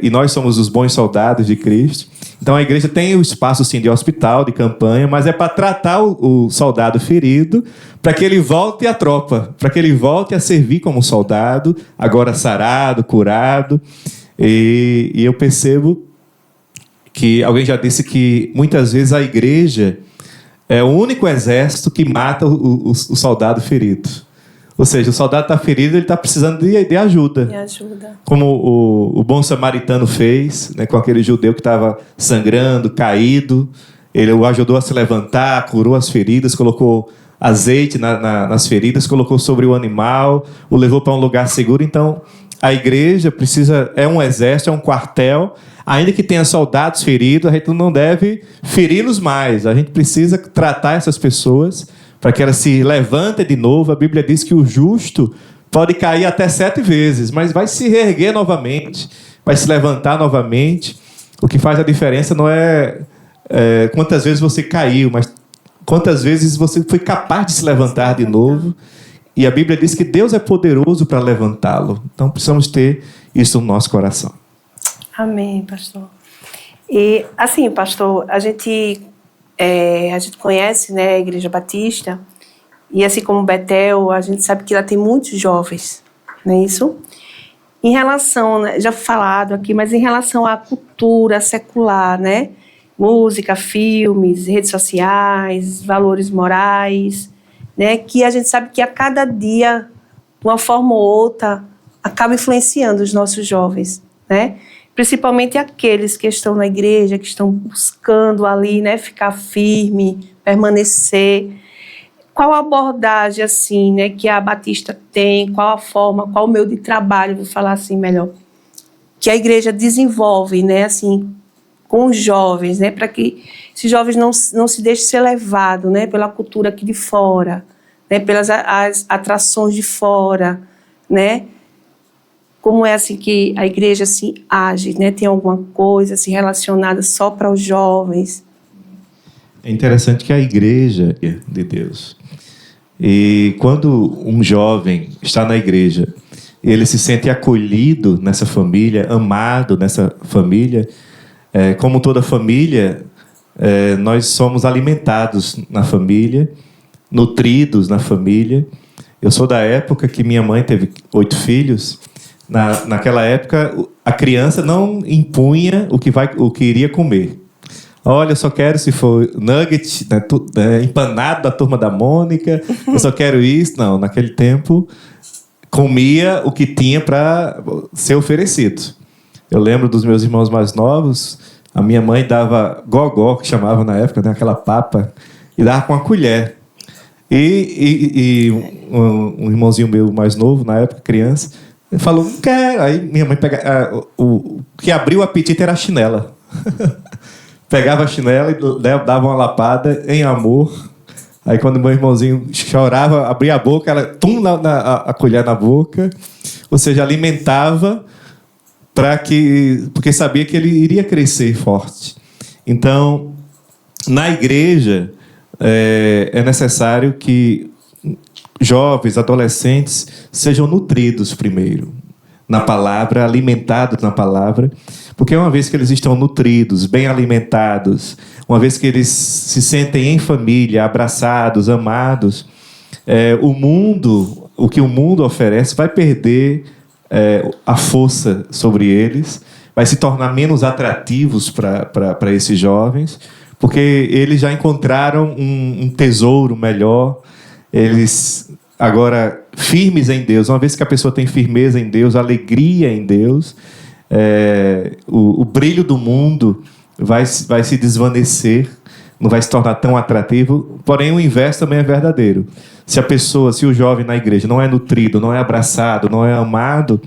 e nós somos os bons soldados de Cristo. Então, a igreja tem o espaço, sim, de hospital, de campanha, mas é para tratar o soldado ferido, para que ele volte à tropa, para que ele volte a servir como soldado, agora sarado, curado. E eu percebo que alguém já disse que muitas vezes a igreja é o único exército que mata o soldado ferido. Ou seja, o soldado está ferido, ele está precisando de ajuda. De ajuda. Como o bom samaritano fez, né, com aquele judeu que estava sangrando, caído. Ele o ajudou a se levantar, curou as feridas, colocou azeite nas feridas, colocou sobre o animal, o levou para um lugar seguro. Então, a igreja é um exército, é um quartel. Ainda que tenha soldados feridos, a gente não deve feri-los mais. A gente precisa tratar essas pessoas para que elas se levantem de novo. A Bíblia diz que o justo pode cair até 7 vezes, mas vai se reerguer novamente, vai se levantar novamente. O que faz a diferença não é quantas vezes você caiu, mas quantas vezes você foi capaz de se levantar de novo. E a Bíblia diz que Deus é poderoso para levantá-lo. Então precisamos ter isso no nosso coração. Amém, pastor. E assim, pastor, a gente conhece, né, a Igreja Batista, e assim como Betel, a gente sabe que lá tem muitos jovens, não é isso? Em relação, né, já falado aqui, mas em relação à cultura secular, né, música, filmes, redes sociais, valores morais, né, que a gente sabe que a cada dia, de uma forma ou outra, acaba influenciando os nossos jovens, né? Principalmente aqueles que estão na igreja, que estão buscando ali, né, ficar firme, permanecer. Qual a abordagem, assim, né, que a Batista tem, qual a forma, qual o meio de trabalho, vou falar assim melhor, que a igreja desenvolve, né, assim, com os jovens, né, para que esses jovens não se deixem ser levados, né, pela cultura aqui de fora, né, pelas as atrações de fora, né? Como é assim que a igreja assim, age, né? Tem alguma coisa assim, relacionada só para os jovens? É interessante que a igreja de Deus, e quando um jovem está na igreja, ele se sente acolhido nessa família, amado nessa família, como toda família, nós somos alimentados na família, nutridos na família. Eu sou da época que minha mãe teve 8 filhos. Naquela época, a criança não impunha o que iria comer. Olha, eu só quero se for nugget, né, empanado da Turma da Mônica, eu só quero isso. Não, naquele tempo, comia o que tinha para ser oferecido. Eu lembro dos meus irmãos mais novos, a minha mãe dava gogó, que chamava na época, né, aquela papa, e dava com a colher. E um irmãozinho meu mais novo, na época, criança, ele falou, não quero. Aí minha mãe pegava. O que abriu o apetite era a chinela. Pegava a chinela e dava uma lapada em amor. Aí quando meu irmãozinho chorava, abria a boca, ela a colher na boca. Ou seja, alimentava porque sabia que ele iria crescer forte. Então, na igreja, é necessário que jovens, adolescentes, sejam nutridos primeiro na palavra, alimentados na palavra, porque uma vez que eles estão nutridos, bem alimentados, uma vez que eles se sentem em família, abraçados, amados, o que o mundo oferece vai perder a força sobre eles, vai se tornar menos atrativos para esses jovens, porque eles já encontraram um tesouro melhor. Eles agora firmes em Deus. Uma vez que a pessoa tem firmeza em Deus, alegria em Deus, o brilho do mundo vai se desvanecer, não vai se tornar tão atrativo. Porém, o inverso também é verdadeiro. Se o jovem na igreja não é nutrido, não é abraçado, não é amado,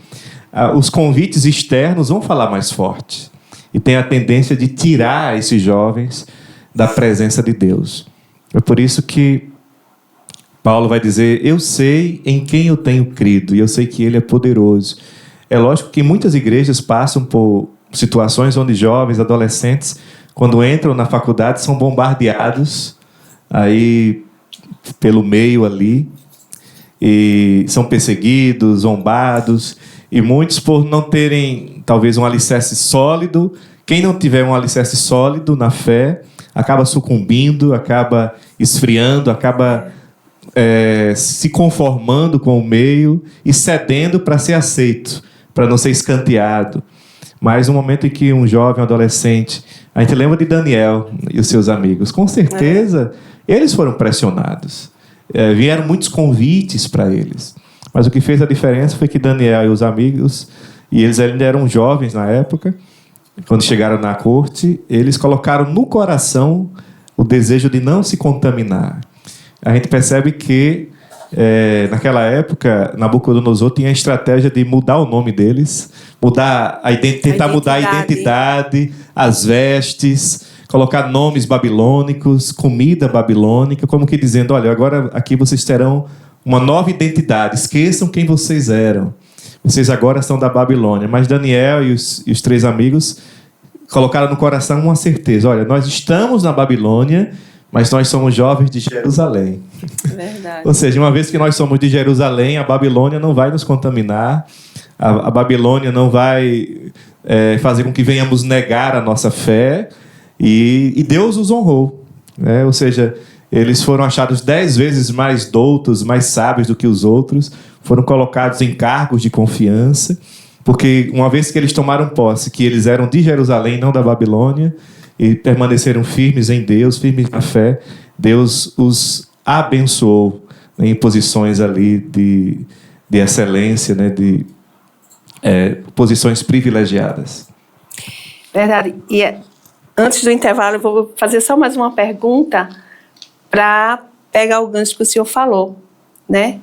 os convites externos vão falar mais forte. E tem a tendência de tirar esses jovens da presença de Deus. É por isso que Paulo vai dizer: eu sei em quem eu tenho crido e eu sei que Ele é poderoso. É lógico que muitas igrejas passam por situações onde jovens, adolescentes, quando entram na faculdade, são bombardeados aí pelo meio ali, e são perseguidos, zombados, e muitos, por não terem talvez um alicerce sólido, quem não tiver um alicerce sólido na fé, acaba sucumbindo, acaba esfriando, acaba se conformando com o meio e cedendo para ser aceito, para não ser escanteado. Mas no momento em que um jovem, um adolescente, a gente lembra de Daniel e os seus amigos, com certeza eles foram pressionados. Vieram muitos convites para eles. Mas o que fez a diferença foi que Daniel e os amigos, e eles ainda eram jovens na época, quando chegaram na corte, eles colocaram no coração o desejo de não se contaminar. A gente percebe que, naquela época, Nabucodonosor tinha a estratégia de mudar o nome deles, tentar mudar a identidade, as vestes, colocar nomes babilônicos, comida babilônica, como que dizendo: olha, agora aqui vocês terão uma nova identidade, esqueçam quem vocês eram. Vocês agora são da Babilônia. Mas Daniel e os 3 amigos colocaram no coração uma certeza: olha, nós estamos na Babilônia, mas nós somos jovens de Jerusalém. Verdade. Ou seja, uma vez que nós somos de Jerusalém, a Babilônia não vai nos contaminar, a Babilônia não vai fazer com que venhamos negar a nossa fé, e Deus os honrou. Ou seja, eles foram achados 10 vezes mais doutos, mais sábios do que os outros, foram colocados em cargos de confiança, porque uma vez que eles tomaram posse, que eles eram de Jerusalém, não da Babilônia, e permaneceram firmes em Deus, firmes na fé, Deus os abençoou em posições ali de excelência, de posições privilegiadas. Verdade. E antes do intervalo, eu vou fazer só mais uma pergunta para pegar o gancho que o senhor falou, né?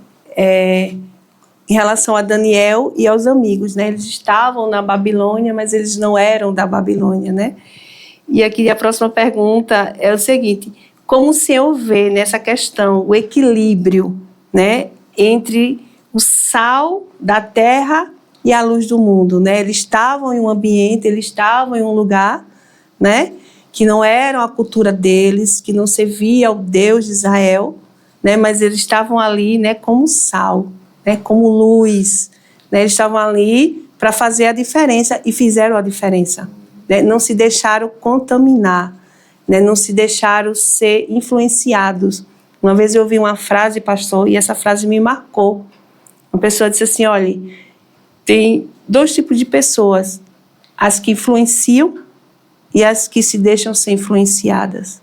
Em relação a Daniel e aos amigos, né? Eles estavam na Babilônia, mas eles não eram da Babilônia, né? E aqui a próxima pergunta é o seguinte: como o senhor vê nessa questão o equilíbrio, né, entre o sal da terra e a luz do mundo, né? Eles estavam em um ambiente, eles estavam em um lugar, né, que não era a cultura deles, que não servia ao Deus de Israel, né, mas eles estavam ali, né, como sal, né, como luz, né? Eles estavam ali para fazer a diferença e fizeram a diferença. Né? Não se deixaram contaminar, né? Não se deixaram ser influenciados. Uma vez eu ouvi uma frase, pastor, e essa frase me marcou. Uma pessoa disse assim: olha, tem 2 tipos de pessoas, as que influenciam e as que se deixam ser influenciadas,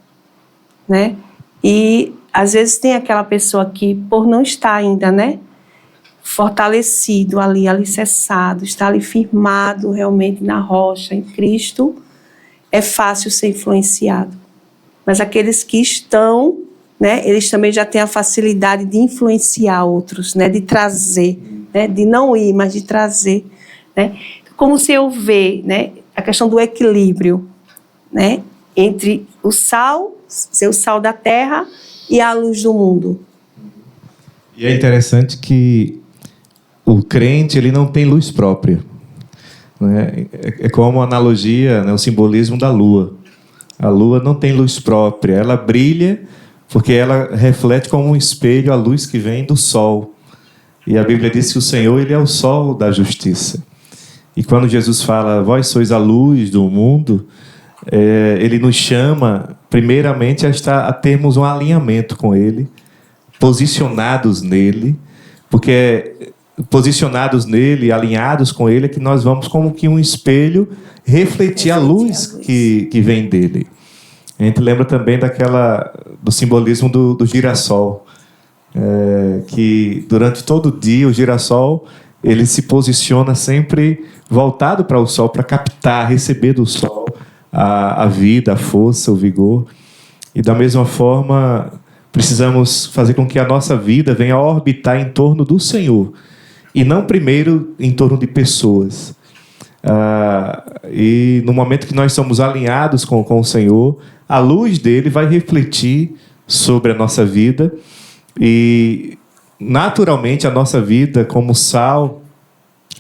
né? E às vezes tem aquela pessoa que, por não estar ainda, né, fortalecido ali, alicerçado, está ali firmado realmente na rocha, em Cristo, é fácil ser influenciado. Mas aqueles que estão, né, eles também já têm a facilidade de influenciar outros, né, de trazer, né, de não ir, mas de trazer, né? Como o senhor vê, né, a questão do equilíbrio, né, entre o sal, ser o sal da terra, e a luz do mundo. E é interessante que o crente, ele não tem luz própria, né? É como a analogia, né, o simbolismo da lua. A lua não tem luz própria, ela brilha porque ela reflete como um espelho a luz que vem do sol. E a Bíblia diz que o Senhor, ele é o sol da justiça. E quando Jesus fala: vós sois a luz do mundo, ele nos chama primeiramente a termos um alinhamento com ele, posicionados nele, porque posicionados nele, alinhados com ele, é que nós vamos como que um espelho refletir a luz que vem dele. A gente lembra também do simbolismo do girassol. que durante todo o dia o girassol ele se posiciona sempre voltado para o sol, para captar, receber do sol a vida, a força, o vigor. E da mesma forma, precisamos fazer com que a nossa vida venha a orbitar em torno do Senhor, e não primeiro em torno de pessoas. E no momento que nós somos alinhados com o Senhor, a luz dele vai refletir sobre a nossa vida, e naturalmente a nossa vida, como sal,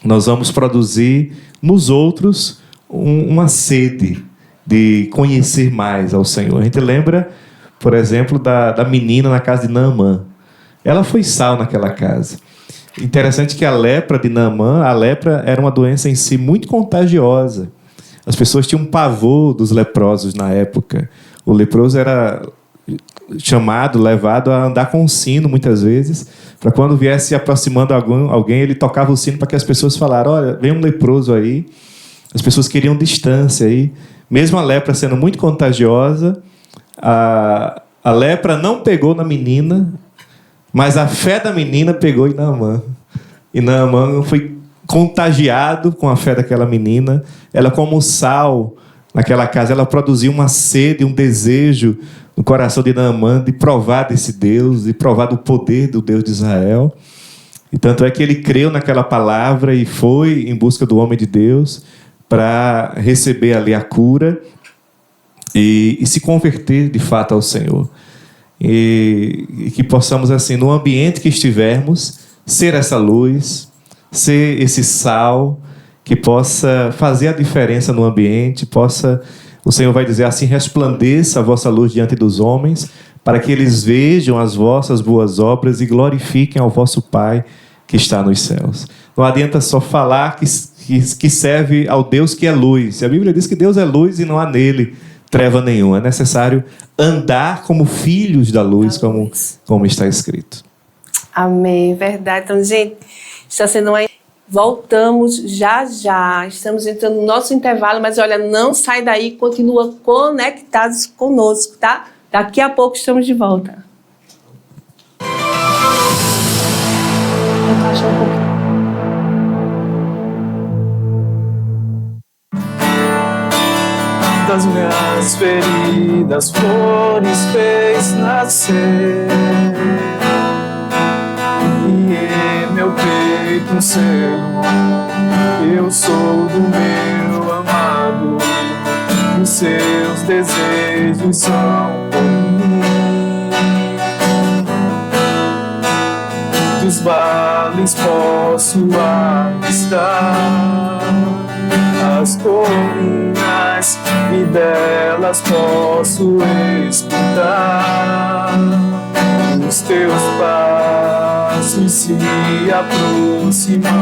nós vamos produzir nos outros uma sede de conhecer mais ao Senhor. A gente lembra, por exemplo, da menina na casa de Naamã. Ela foi sal naquela casa. Interessante que a lepra de Naamã, a lepra era uma doença em si muito contagiosa. As pessoas tinham um pavor dos leprosos na época. O leproso era levado a andar com um sino muitas vezes, para quando viesse se aproximando alguém, ele tocava o sino para que as pessoas falaram: olha, vem um leproso aí. As pessoas queriam distância aí. Mesmo a lepra sendo muito contagiosa, a lepra não pegou na menina, mas a fé da menina pegou em Naamã. E Naamã foi contagiado com a fé daquela menina. Ela, como sal naquela casa, ela produziu uma sede, um desejo no coração de Naamã de provar desse Deus, de provar do poder do Deus de Israel. E tanto é que ele creu naquela palavra e foi em busca do homem de Deus para receber ali a cura e se converter de fato ao Senhor. E que possamos, assim, no ambiente que estivermos, ser essa luz, ser esse sal que possa fazer a diferença no ambiente, o Senhor vai dizer assim: resplandeça a vossa luz diante dos homens, para que eles vejam as vossas boas obras e glorifiquem ao vosso Pai que está nos céus. Não adianta só falar que serve ao Deus que é luz. A Bíblia diz que Deus é luz e não há nele treva nenhuma. É necessário andar como filhos da luz, como está escrito. Amém, verdade. Então, gente, está sendo uma... Voltamos já já. Estamos entrando no nosso intervalo, mas olha, não sai daí, continua conectados conosco, tá? Daqui a pouco estamos de volta. Das minhas feridas flores fez nascer, e em meu peito um selo, eu sou do meu amado, e os seus desejos são por mim. Dos vales posso avistar as colinas, e delas posso escutar os teus passos se aproximando.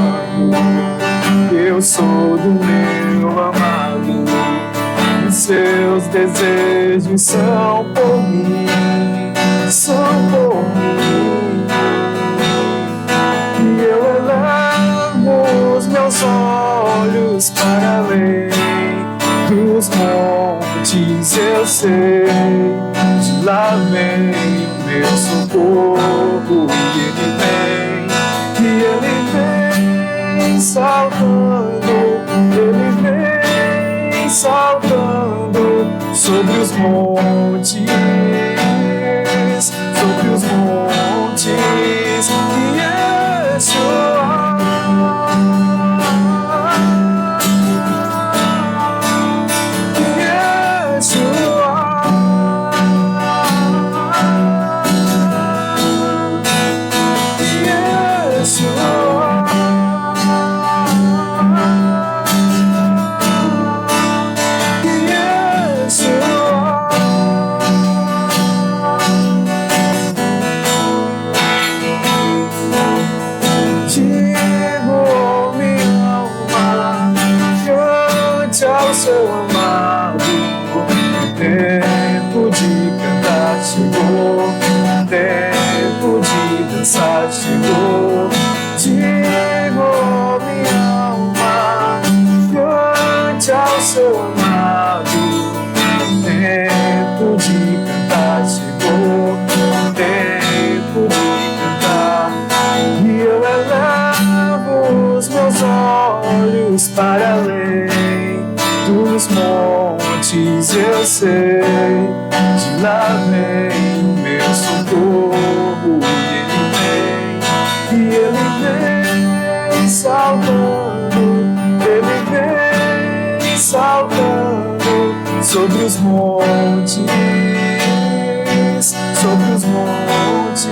Eu sou do meu amado, e seus desejos são por mim, são por mim. E eu elevo os meus olhos para além dos montes, eu sei, de lá vem o meu socorro, e ele vem saltando, ele vem saltando sobre os montes, sobre os montes, e Yeshua. luz para além dos montes, eu sei, de lá vem o meu socorro, e ele vem salvando, ele vem salvando sobre os montes, sobre os montes.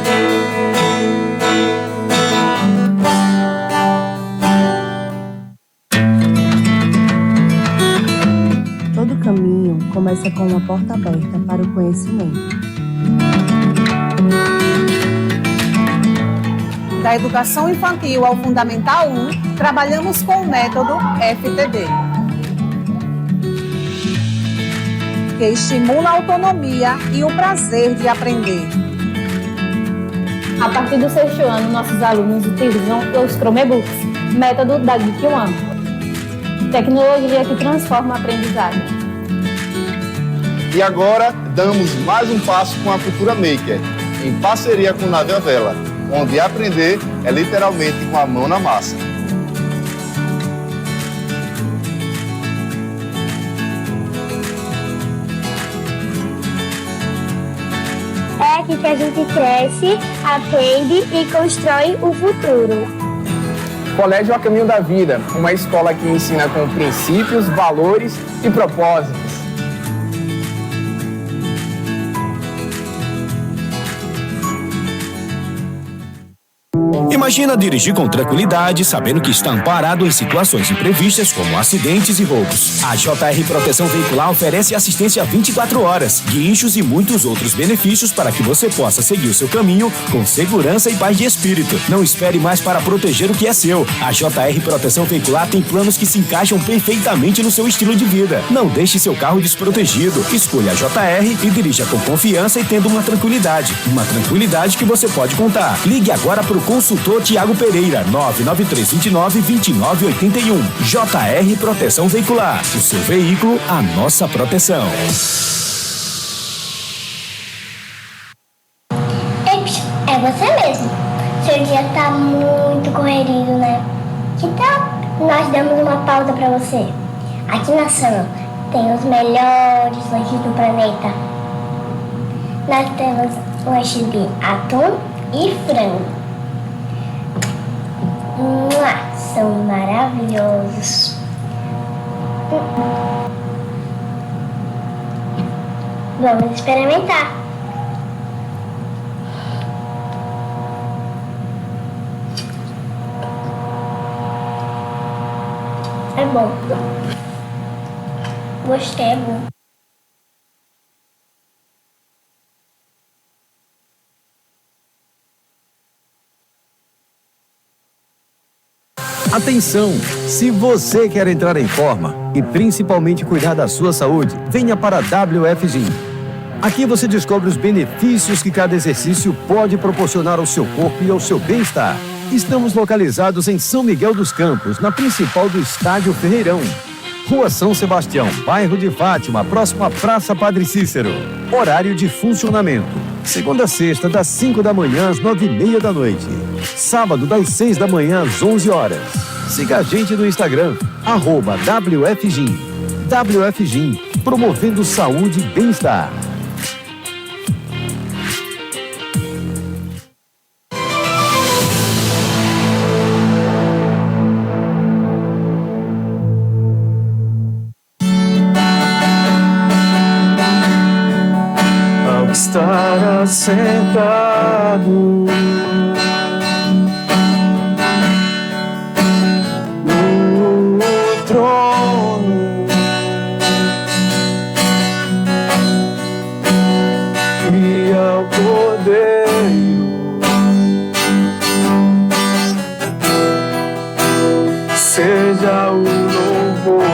Todo caminho começa com uma porta aberta para o conhecimento. Da educação infantil ao Fundamental 1, trabalhamos com o método FTD, que estimula a autonomia e o prazer de aprender. A partir do sexto ano, nossos alunos utilizam os Chromebooks, método da Geek One. Tecnologia que transforma a aprendizagem. E agora, damos mais um passo com a Cultura Maker, em parceria com Nave Vela, onde aprender é literalmente com a mão na massa. É aqui que a gente cresce, aprende e constrói o futuro. Colégio A Caminho da Vida, uma escola que ensina com princípios, valores e propósitos. Imagina dirigir com tranquilidade, sabendo que está amparado em situações imprevistas como acidentes e roubos. A JR Proteção Veicular oferece assistência 24 horas, guinchos e muitos outros benefícios para que você possa seguir o seu caminho com segurança e paz de espírito. Não espere mais para proteger o que é seu. A JR Proteção Veicular tem planos que se encaixam perfeitamente no seu estilo de vida. Não deixe seu carro desprotegido. Escolha a JR e dirija com confiança e tendo uma tranquilidade. Uma tranquilidade que você pode contar. Ligue agora para o consultor Tiago Pereira, 99329-2981. JR Proteção Veicular. O seu veículo, a nossa proteção. Eps, é você mesmo. Seu dia tá muito corrido, né? Que tal nós damos uma pausa pra você? Aqui na Sun tem os melhores lanches do planeta. Nós temos lanches de atum e frango. São maravilhosos. Vamos experimentar. É bom. Gostei, é bom. Atenção! Se você quer entrar em forma e principalmente cuidar da sua saúde, venha para a WF Gym. Aqui você descobre os benefícios que cada exercício pode proporcionar ao seu corpo e ao seu bem-estar. Estamos localizados em São Miguel dos Campos, na principal do Estádio Ferreirão. Rua São Sebastião, bairro de Fátima, próximo à Praça Padre Cícero. Horário de funcionamento: segunda a sexta, das 5 da manhã às 9h30 da noite. Sábado, das 6 da manhã às 11 horas. Siga a gente no Instagram, @WFGym. WF Gym, promovendo saúde e bem-estar. Estar sentado no trono e ao Cordeiro seja o louvor.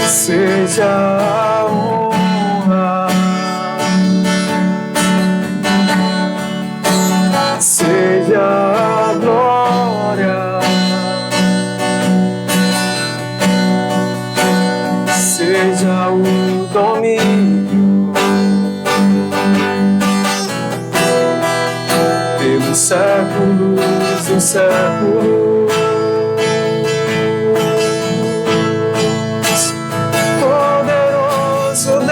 Seja a honra, seja a glória, seja o domínio pelos séculos séculos dos séculos. Poderoso Deus,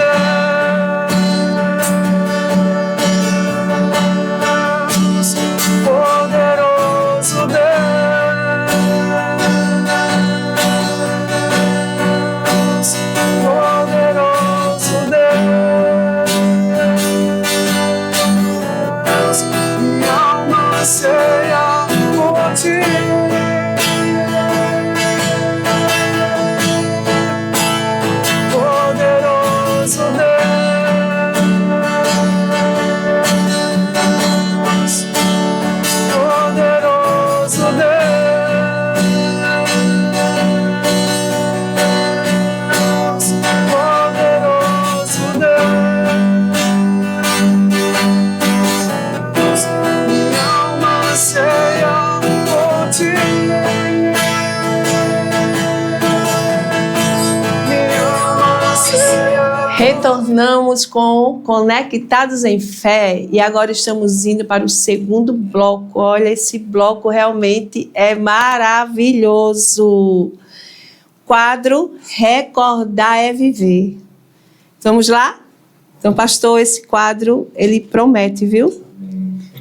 poderoso Deus, poderoso Deus, minha alma anseia por ti. Poderoso Deus, poderoso Deus, poderoso Deus, minha alma anseia por ti. Retornamos com Conectados em Fé e agora estamos indo para o segundo bloco. Olha, esse bloco realmente é maravilhoso. Quadro Recordar é Viver. Vamos lá? Então, pastor, esse quadro, ele promete, viu?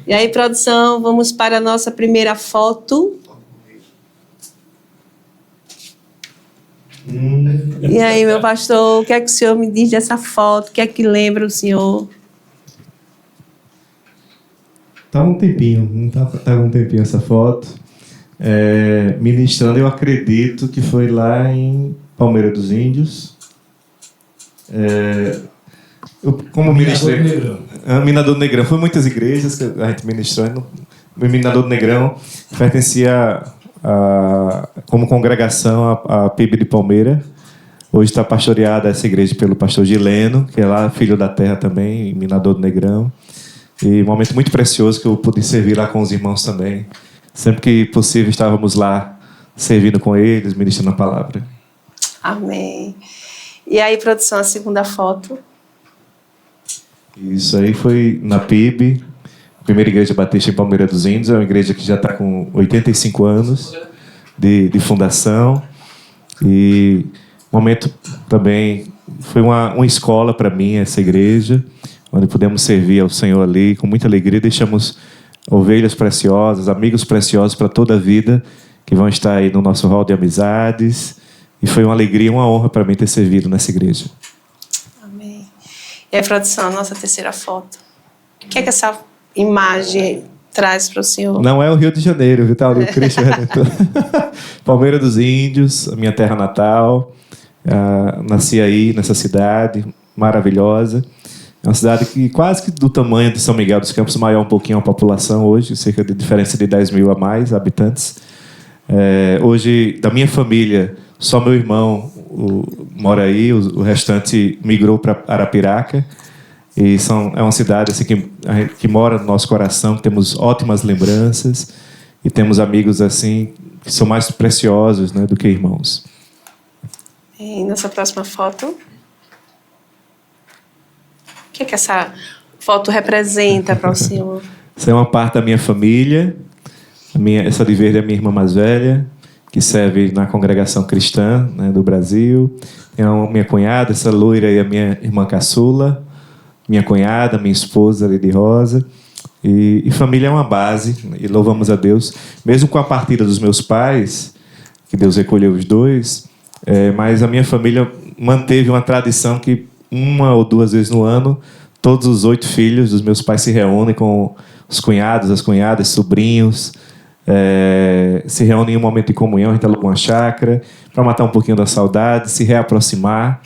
E aí, produção, vamos para a nossa primeira foto. E aí, meu pastor, o que é que o senhor me diz dessa foto? O que é que lembra o senhor? Tá um tempinho, não tá um tempinho essa foto. Ministrando, eu acredito que foi lá em Palmeira dos Índios. Eu, como ministrei... Minador do Negrão. Foi muitas igrejas que a gente ministrando. O Minador do Negrão pertencia como congregação a PIB de Palmeira. Hoje está pastoreada essa igreja pelo pastor Gileno, que é lá filho da terra também, Minador do Negrão. E um momento muito precioso que eu pude servir lá com os irmãos também. Sempre que possível estávamos lá servindo com eles, ministrando a palavra. Amém. E aí, produção, a segunda foto. Isso aí foi na PIB, primeira igreja batista em Palmeira dos Índios. É uma igreja que já está com 85 anos de fundação. E momento também foi uma escola para mim, essa igreja, onde pudemos servir ao Senhor ali com muita alegria. Deixamos ovelhas preciosas, amigos preciosos para toda a vida, que vão estar aí no nosso hall de amizades. E foi uma alegria, uma honra para mim ter servido nessa igreja. Amém. E aí, produção, a nossa terceira foto. O que é que essa imagem traz para o senhor? Não é o Rio de Janeiro, viu? Tá ali o Cristo Redentor. Palmeira dos Índios, a minha terra natal. Nasci aí, nessa cidade maravilhosa. É uma cidade que quase que do tamanho de São Miguel dos Campos, maior um pouquinho a população hoje, cerca de diferença de 10 mil a mais habitantes. Hoje, da minha família, só meu irmão mora aí, o restante migrou para Arapiraca. E é uma cidade assim, que mora no nosso coração, temos ótimas lembranças e temos amigos assim que são mais preciosos, né, do que irmãos. E nossa próxima foto. O que é que essa foto representa para o senhor? Essa é uma parte da minha família. Essa de verde é a minha irmã mais velha, que serve na congregação cristã, né, do Brasil. Tem a minha cunhada, essa loira aí, a minha irmã caçula. Minha cunhada, minha esposa, Lili Rosa. E família é uma base, e louvamos a Deus. Mesmo com a partida dos meus pais, que Deus recolheu os dois, mas a minha família manteve uma tradição que 1 ou 2 vezes no ano, todos os 8 filhos dos meus pais se reúnem com os cunhados, as cunhadas, sobrinhos, se reúnem em um momento de comunhão, a gente aluga uma chácara, para matar um pouquinho da saudade, se reaproximar.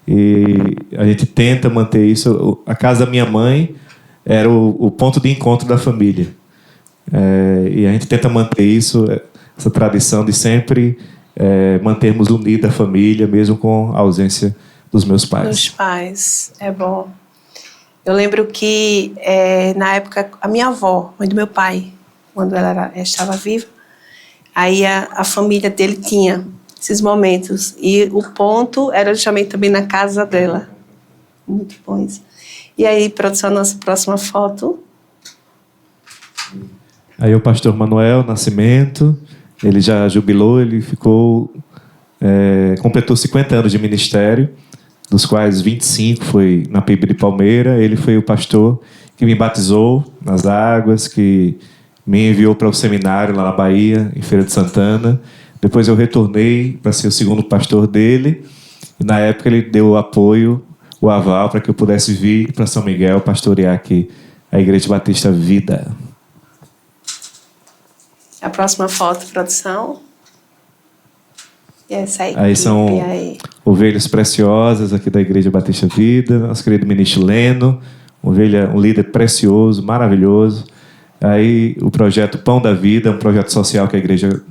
E a gente tenta manter isso. A casa da minha mãe era o ponto de encontro da família. E a gente tenta manter isso, essa tradição de sempre mantermos unida a família, mesmo com a ausência dos meus pais. Dos pais, é bom. Eu lembro que, na época, a minha avó, mãe do meu pai, quando ela estava viva, aí a família dele tinha esses momentos. E o ponto era justamente também na casa dela. Muito bom isso. E aí, produção, nossa próxima foto. Aí o pastor Manuel Nascimento, ele já jubilou, ele completou 50 anos de ministério, dos quais 25 foi na PIB de Palmeira. Ele foi o pastor que me batizou nas águas, que me enviou para o seminário lá na Bahia, em Feira de Santana. Depois eu retornei para ser o segundo pastor dele. E na época ele deu o apoio, o aval, para que eu pudesse vir para São Miguel pastorear aqui a Igreja Batista Vida. A próxima foto, produção. E essa equipe aí são ovelhas preciosas aqui da Igreja Batista Vida, nosso querido ministro Leno, um líder precioso, maravilhoso. Aí o projeto Pão da Vida, um projeto social que a igreja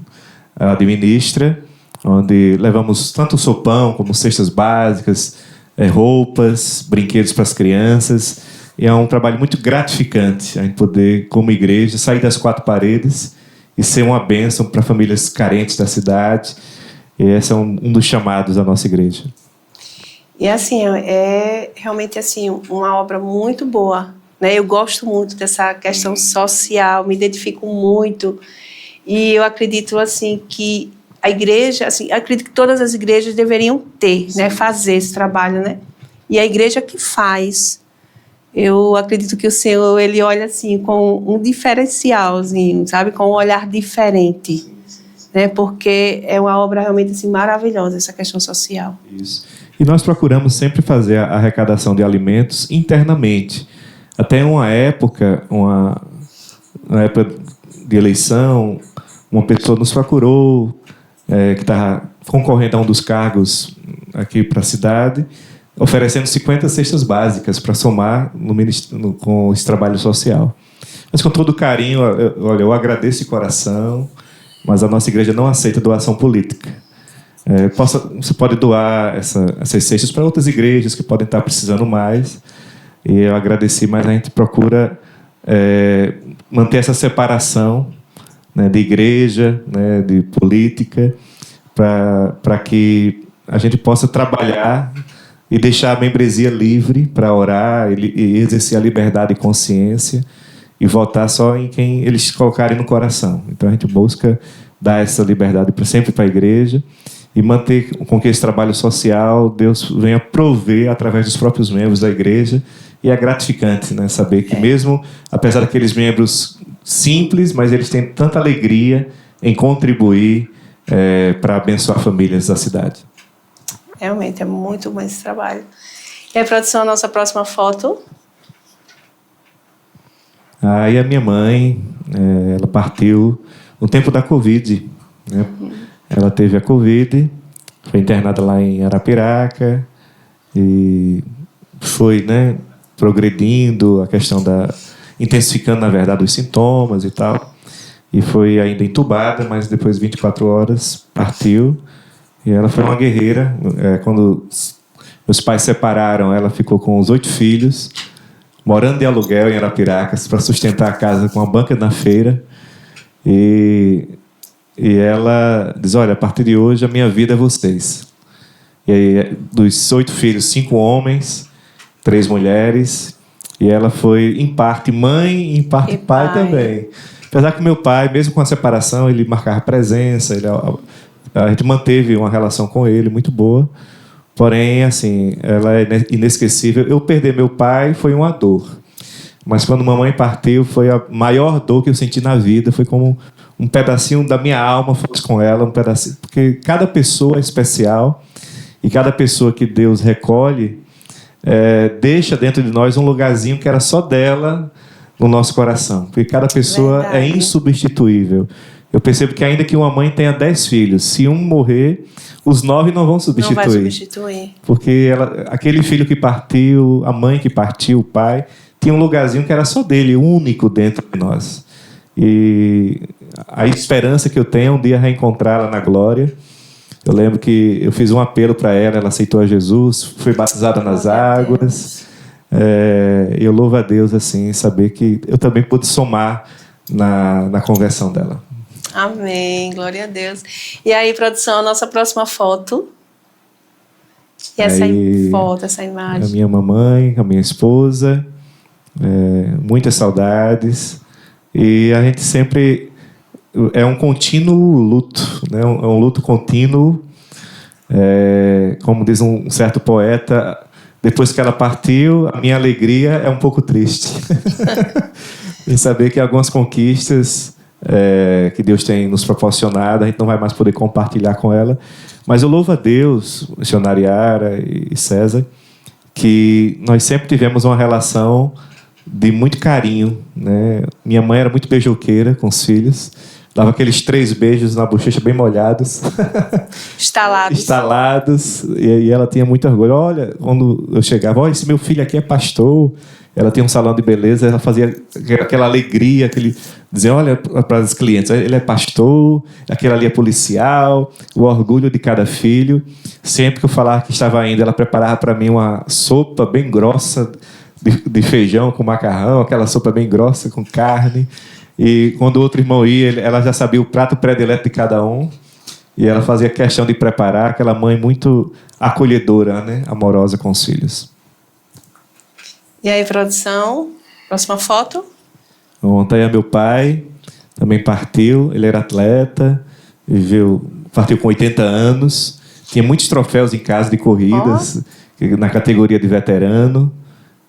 administra, onde levamos tanto sopão como cestas básicas, roupas, brinquedos para as crianças. E é um trabalho muito gratificante a gente poder, como igreja, sair das quatro paredes e ser uma bênção para famílias carentes da cidade. E esse é um dos chamados da nossa igreja. E assim, é realmente assim, uma obra muito boa, né? Eu gosto muito dessa questão social, me identifico muito. E eu acredito assim que a igreja, assim, acredito que todas as igrejas deveriam ter, né, fazer esse trabalho, né? E a igreja que faz, eu acredito que o Senhor, ele olha assim com um diferencialzinho, sabe, com um olhar diferente, né? Porque é uma obra realmente assim maravilhosa, essa questão social. Isso. E nós procuramos sempre fazer a arrecadação de alimentos internamente. Até uma época de eleição, uma pessoa nos procurou, que estava concorrendo a um dos cargos aqui para a cidade, oferecendo 50 cestas básicas para somar com esse trabalho social. Mas com todo carinho, eu agradeço de coração, mas a nossa igreja não aceita doação política. Você pode doar essas cestas para outras igrejas que podem estar precisando mais. E eu agradeci, mas a gente procura manter essa separação, né, de igreja, né, de política, para que a gente possa trabalhar e deixar a membresia livre para orar e exercer a liberdade de consciência e votar só em quem eles colocarem no coração. Então a gente busca dar essa liberdade sempre para a igreja e manter com que esse trabalho social Deus venha prover através dos próprios membros da igreja. E é gratificante, né, saber que mesmo, apesar daqueles membros simples, mas eles têm tanta alegria em contribuir para abençoar famílias da cidade. Realmente é muito bom esse trabalho. E a produção, a nossa próxima foto. Aí a minha mãe, ela partiu no tempo da Covid, né? Ela teve a Covid, foi internada lá em Arapiraca e foi, né, progredindo a questão intensificando, na verdade, os sintomas e tal. E foi ainda entubada, mas depois de 24 horas partiu. E ela foi uma guerreira. Quando meus pais se separaram, ela ficou com os 8 filhos, morando de aluguel em Arapiracas, para sustentar a casa com uma banca na feira. E ela diz, olha, a partir de hoje a minha vida é vocês. E aí, dos 8 filhos, 5 homens, 3 mulheres, e ela foi, em parte, mãe e em parte pai também. Apesar que meu pai, mesmo com a separação, ele marcava presença, a gente manteve uma relação com ele muito boa, porém, assim, ela é inesquecível. Eu perder meu pai foi uma dor, mas quando mamãe partiu, foi a maior dor que eu senti na vida, foi como um pedacinho da minha alma fosse com ela, um pedacinho, porque cada pessoa é especial, e cada pessoa que Deus recolhe, deixa dentro de nós um lugarzinho que era só dela no nosso coração, porque cada pessoa é insubstituível. Eu percebo que ainda que uma mãe tenha 10 filhos, se um morrer, os 9 não vão substituir. Não vai substituir. Porque aquele filho que partiu, a mãe que partiu, o pai, tinha um lugarzinho que era só dele, único dentro de nós. E a esperança que eu tenho é um dia reencontrá-la na glória. Eu lembro que eu fiz um apelo para ela, ela aceitou a Jesus, foi batizada nas águas. Eu louvo a Deus, assim, saber que eu também pude somar na conversão dela. Amém, glória a Deus. E aí, produção, a nossa próxima foto. E essa foto, essa imagem. A minha mamãe, a minha esposa, muitas saudades. E a gente sempre... É um contínuo luto, né? É um luto contínuo. Como diz um certo poeta, depois que ela partiu, a minha alegria é um pouco triste. Em saber que algumas conquistas que Deus tem nos proporcionado, a gente não vai mais poder compartilhar com ela. Mas eu louvo a Deus, missionária Yara e César, que nós sempre tivemos uma relação de muito carinho, né? Minha mãe era muito beijoqueira com os filhos, dava aqueles 3 beijos na bochecha bem molhados. Estalados. E ela tinha muito orgulho. Olha, quando eu chegava, olha, esse meu filho aqui é pastor. Ela tinha um salão de beleza, ela fazia aquela alegria, dizer, olha, para os clientes, ele é pastor, aquele ali é policial, o orgulho de cada filho. Sempre que eu falava que estava indo, ela preparava para mim uma sopa bem grossa de feijão com macarrão, aquela sopa bem grossa com carne. E quando o outro irmão ia, ela já sabia o prato predileto de cada um. E ela fazia questão de preparar, aquela mãe muito acolhedora, né? Amorosa com os filhos. E aí, produção? Próxima foto. Ontem meu pai também partiu, ele era atleta, partiu com 80 anos, tinha muitos troféus em casa de corridas, na categoria de veterano.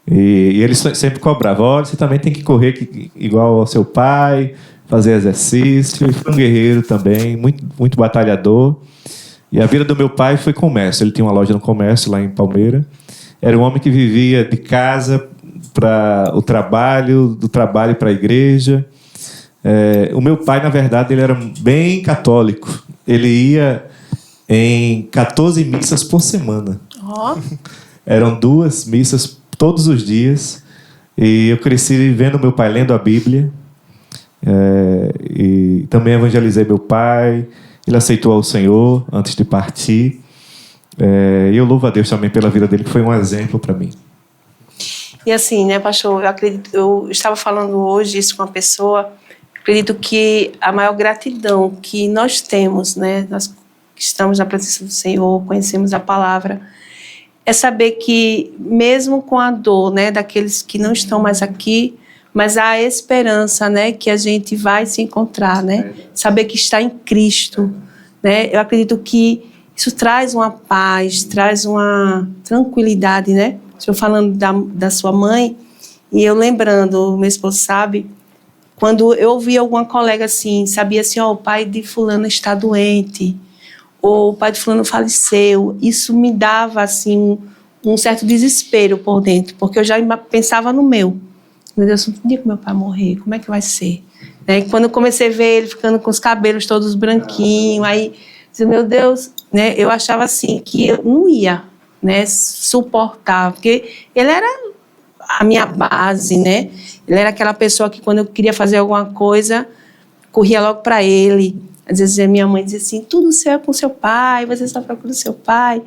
E ele sempre cobrava, olha, você também tem que correr igual ao seu pai, fazer exercício. Ele foi um guerreiro também, muito, muito batalhador. E a vida do meu pai foi comércio. Ele tinha uma loja no comércio lá em Palmeira. Era um homem que vivia de casa para o trabalho, do trabalho para a igreja. O meu pai, na verdade, ele era bem católico. Ele ia em 14 missas por semana. Eram 2 missas todos os dias. E eu cresci vendo meu pai lendo a Bíblia. E também evangelizei meu pai. Ele aceitou ao Senhor antes de partir. E eu louvo a Deus também pela vida dele, que foi um exemplo para mim. E assim, né, pastor, eu estava falando hoje isso com uma pessoa, acredito que a maior gratidão que nós temos, né, nós que estamos na presença do Senhor, conhecemos a palavra, é saber que mesmo com a dor, né, daqueles que não estão mais aqui, mas há a esperança, né, que a gente vai se encontrar, né, saber que está em Cristo, né, eu acredito que isso traz uma paz, traz uma tranquilidade, né? Estou falando da sua mãe, e eu lembrando, meu esposo sabe, quando eu ouvia alguma colega assim, sabia assim, o pai de fulano está doente, ou o pai de fulano faleceu, isso me dava assim um certo desespero por dentro, porque eu já pensava no meu Deus, um dia que meu pai morrer, como é que vai ser? Né? Quando eu comecei a ver ele ficando com os cabelos todos branquinhos, aí, meu Deus, né, eu achava assim, que eu não ia, né, suportar, porque ele era a minha base, né? Ele era aquela pessoa que quando eu queria fazer alguma coisa, corria logo para ele. Às vezes a minha mãe dizia assim, tudo seu é com seu pai, você só procura o seu pai.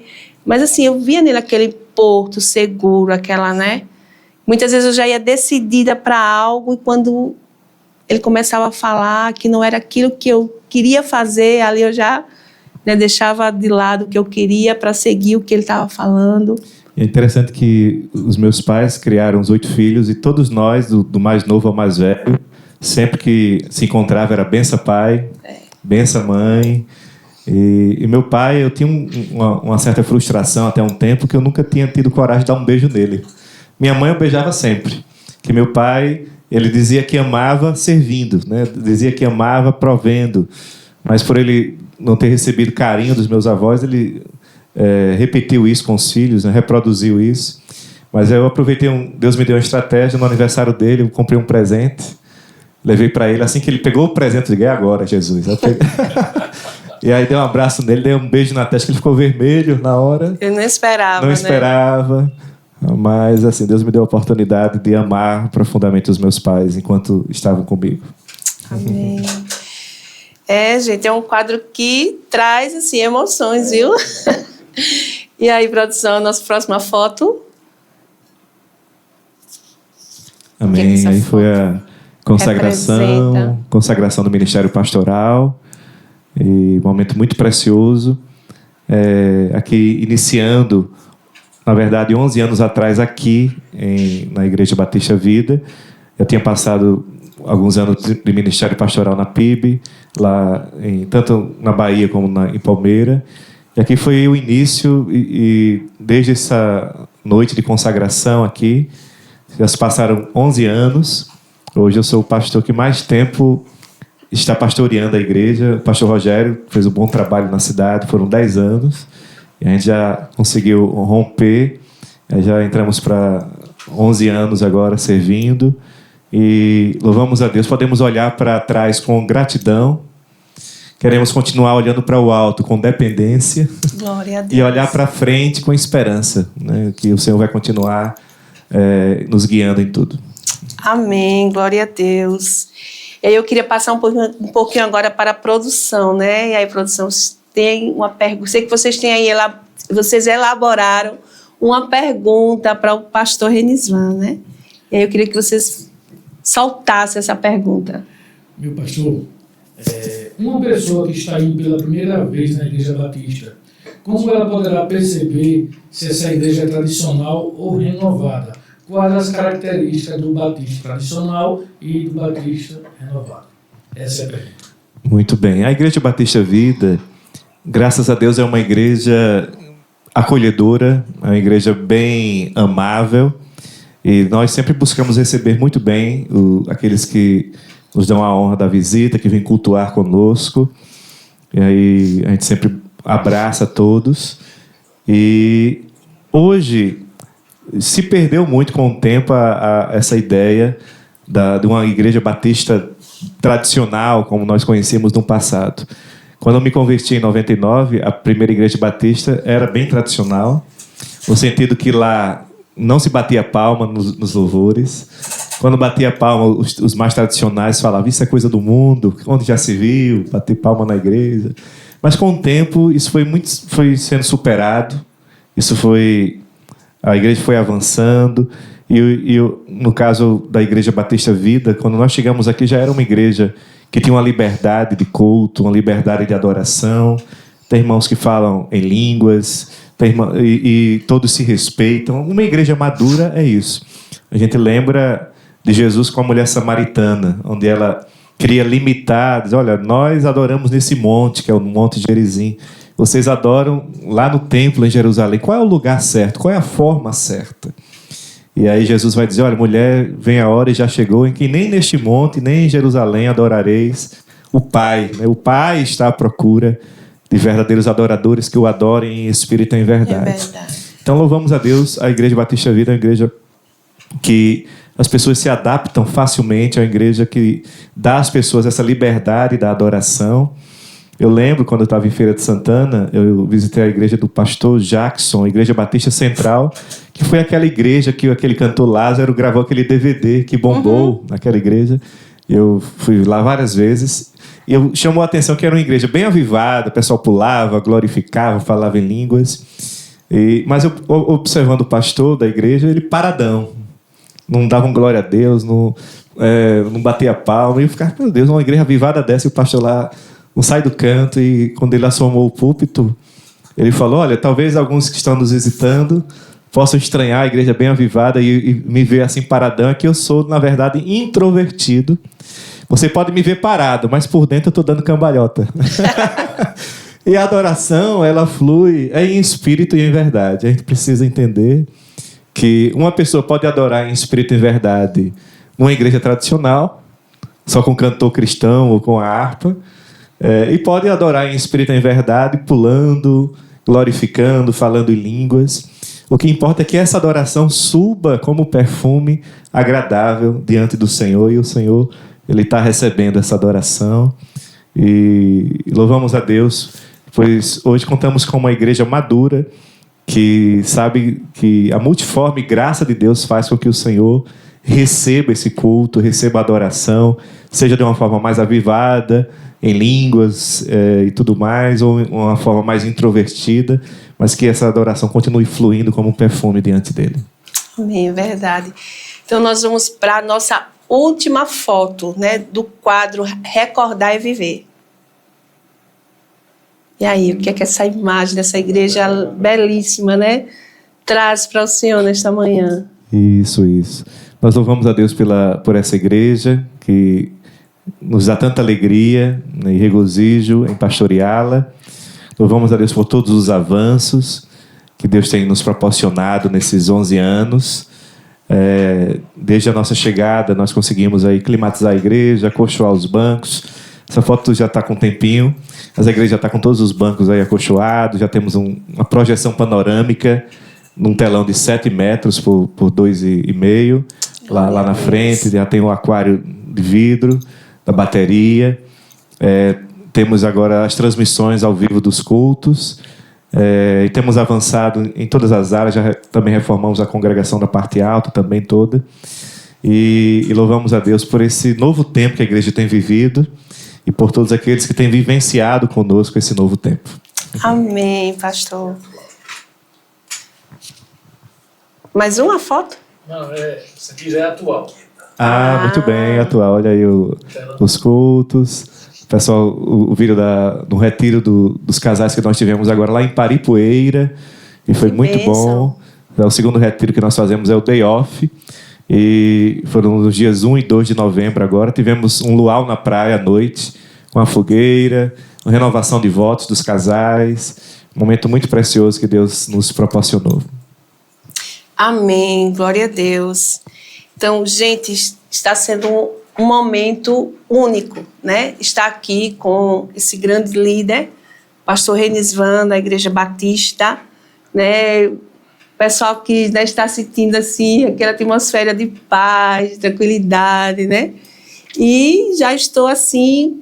Mas assim, eu via nele aquele porto seguro, aquela, né? Muitas vezes eu já ia decidida para algo e quando ele começava a falar que não era aquilo que eu queria fazer, ali eu já, né, deixava de lado o que eu queria para seguir o que ele estava falando. É interessante que os meus pais criaram os 8 filhos e todos nós, do mais novo ao mais velho, sempre que se encontrava era benção pai, benção mãe. E meu pai, eu tinha uma certa frustração até um tempo que eu nunca tinha tido coragem de dar um beijo nele. Minha mãe eu beijava sempre, que meu pai, ele dizia que amava servindo, né? Dizia que amava provendo, mas por ele não ter recebido carinho dos meus avós, ele repetiu isso com os filhos, né? Reproduziu isso. Mas eu aproveitei, Deus me deu uma estratégia, no aniversário dele, eu comprei um presente, levei para ele, assim que ele pegou o presente, eu disse, agora, Jesus. E aí dei um abraço nele, dei um beijo na testa, que ele ficou vermelho na hora. Eu não esperava, Não esperava, mas assim, Deus me deu a oportunidade de amar profundamente os meus pais enquanto estavam comigo. Amém. Gente, é um quadro que traz, assim, emoções, viu? E aí, produção, nossa próxima foto. Amém. Aí foi a consagração do Ministério Pastoral. E um momento muito precioso. Aqui, iniciando, na verdade, 11 anos atrás, aqui na Igreja Batista Vida. Eu tinha passado alguns anos de ministério pastoral na PIB, lá tanto na Bahia como em Palmeira. E aqui foi o início, e desde essa noite de consagração aqui, já se passaram 11 anos. Hoje eu sou o pastor que mais tempo está pastoreando a igreja. O pastor Rogério fez um bom trabalho na cidade, foram 10 anos. E a gente já conseguiu romper, já entramos para 11 anos agora servindo. E louvamos a Deus, podemos olhar para trás com gratidão. Queremos continuar olhando para o alto com dependência. Glória a Deus. E olhar para frente com esperança, né? Que o Senhor vai continuar nos guiando em tudo. Amém, glória a Deus. E aí eu queria passar um pouquinho agora para a produção, né? E aí, produção, tem uma pergunta. Sei que vocês têm aí, vocês elaboraram uma pergunta para o pastor Renisvan, né? E aí eu queria que vocês soltassem essa pergunta. Meu pastor, uma pessoa que está indo pela primeira vez na Igreja Batista, como ela poderá perceber se essa igreja é tradicional ou renovada? Quais as características do batista tradicional e do batista renovado? Essa é a pergunta. Muito bem. A Igreja Batista Vida, graças a Deus, é uma igreja acolhedora, é uma igreja bem amável, e nós sempre buscamos receber muito bem aqueles que nos dão a honra da visita, que vêm cultuar conosco. E aí a gente sempre abraça todos. E hoje se perdeu muito com o tempo essa ideia de uma igreja batista tradicional, como nós conhecíamos no passado. Quando eu me converti em 99, a primeira igreja batista era bem tradicional, no sentido que lá não se batia palma nos louvores. Quando batia palma, os mais tradicionais falavam: isso é coisa do mundo, onde já se viu bater palma na igreja. Mas com o tempo isso foi sendo superado. A igreja foi avançando, e no caso da Igreja Batista Vida, quando nós chegamos aqui, já era uma igreja que tinha uma liberdade de culto, uma liberdade de adoração. Tem irmãos que falam em línguas, e todos se respeitam. Uma igreja madura é isso. A gente lembra de Jesus com a mulher samaritana, onde ela queria limitar, diz: olha, nós adoramos nesse monte, que é o Monte Gerizim. Vocês adoram lá no templo em Jerusalém. Qual é o lugar certo? Qual é a forma certa? E aí Jesus vai dizer: olha, mulher, vem a hora e já chegou em que nem neste monte, nem em Jerusalém adorareis o Pai. O Pai está à procura de verdadeiros adoradores que o adorem em espírito e em verdade. É verdade. Então louvamos a Deus. A Igreja Batista Vida é uma igreja que as pessoas se adaptam facilmente, é uma igreja que dá às pessoas essa liberdade da adoração. Eu lembro, quando eu estava em Feira de Santana, eu visitei a igreja do pastor Jackson, a Igreja Batista Central, que foi aquela igreja que aquele cantor Lázaro gravou aquele DVD que bombou naquela igreja. Eu fui lá várias vezes e chamou a atenção que era uma igreja bem avivada, o pessoal pulava, glorificava, falava em línguas. Mas eu, observando o pastor da igreja, ele paradão, não dava um glória a Deus, não batia palma. E eu ficava: meu Deus, uma igreja avivada dessa, e o pastor lá não sai do canto. E quando ele assomou o púlpito, ele falou: olha, talvez alguns que estão nos visitando possam estranhar a igreja bem avivada e me ver assim paradão, é que eu sou, na verdade, introvertido. Você pode me ver parado, mas por dentro eu estou dando cambalhota. E a adoração, ela flui em espírito e em verdade. A gente precisa entender que uma pessoa pode adorar em espírito e em verdade numa igreja tradicional, só com cantor cristão ou com a harpa, e pode adorar em espírito e em verdade, pulando, glorificando, falando em línguas. O que importa é que essa adoração suba como perfume agradável diante do Senhor, e o Senhor, Ele está recebendo essa adoração. E louvamos a Deus, pois hoje contamos com uma igreja madura que sabe que a multiforme graça de Deus faz com que o Senhor receba esse culto, receba a adoração, seja de uma forma mais avivada, em línguas e tudo mais, ou uma forma mais introvertida, mas que essa adoração continue fluindo como um perfume diante dele. Amém, verdade. Então nós vamos para a nossa última foto, né, do quadro Recordar e Viver. E aí, o que é que essa imagem dessa igreja belíssima, né, traz para o Senhor nesta manhã? Isso. Nós louvamos a Deus por essa igreja que nos dá tanta alegria, né, e regozijo em pastoreá-la. Louvamos a Deus por todos os avanços que Deus tem nos proporcionado nesses 11 anos. Desde a nossa chegada, nós conseguimos aí climatizar a igreja, acolchoar os bancos. Essa foto já está com um tempinho, mas a igreja já está com todos os bancos aí acolchoados. Já temos uma projeção panorâmica num telão de 7 metros por 2,5. Lá na frente já tem um aquário de vidro da bateria. Temos agora as transmissões ao vivo dos cultos. E temos avançado em todas as áreas. Já também reformamos a congregação da parte alta também toda. E louvamos a Deus por esse novo tempo que a igreja tem vivido e por todos aqueles que têm vivenciado conosco esse novo tempo. Amém, pastor. Mais uma foto? Não, se quiser atual. Muito bem, atual. Olha aí os cultos. Pessoal, o vídeo do retiro dos casais que nós tivemos agora lá em Paripoeira, e foi muito bom. O segundo retiro que nós fazemos é o Day Off, e foram nos dias 1 e 2 de novembro agora. Tivemos um luau na praia à noite, com a fogueira, uma renovação de votos dos casais, um momento muito precioso que Deus nos proporcionou. Amém, glória a Deus. Então, gente, está sendo um momento único, né? Estar aqui com esse grande líder, pastor Renisvan, da Igreja Batista, né? O pessoal que, né, está sentindo assim aquela atmosfera de paz, de tranquilidade, né? E já estou assim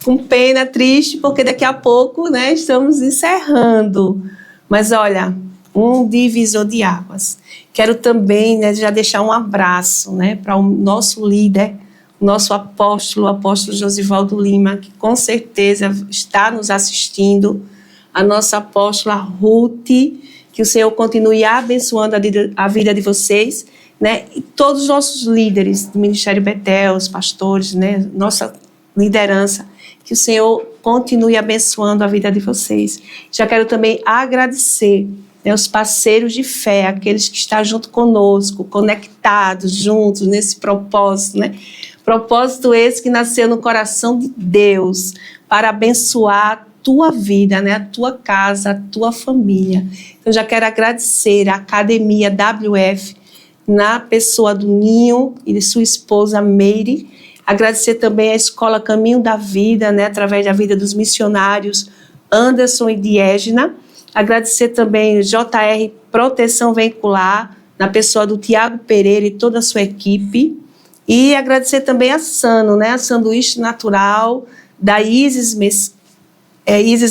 com pena, triste, porque daqui a pouco, né, estamos encerrando. Mas olha, um divisor de águas. Quero também, né, já deixar um abraço, né, para o nosso líder, o nosso apóstolo, o apóstolo Josivaldo Lima, que com certeza está nos assistindo, a nossa apóstola Ruth, que o Senhor continue abençoando a vida de vocês, né, e todos os nossos líderes do Ministério Betel, os pastores, né, nossa liderança, que o Senhor continue abençoando a vida de vocês. Já quero também agradecer, né, os parceiros de fé, aqueles que estão junto conosco, conectados, juntos nesse propósito, né? Propósito esse que nasceu no coração de Deus para abençoar a tua vida, né? A tua casa, a tua família. Então, já quero agradecer à Academia WF, na pessoa do Ninho e de sua esposa Meire. Agradecer também à Escola Caminho da Vida, né? Através da vida dos missionários Anderson e Diégena. Agradecer também o JR Proteção Veicular, na pessoa do Tiago Pereira e toda a sua equipe. E agradecer também a Sano, né? A Sanduíche Natural, da Isis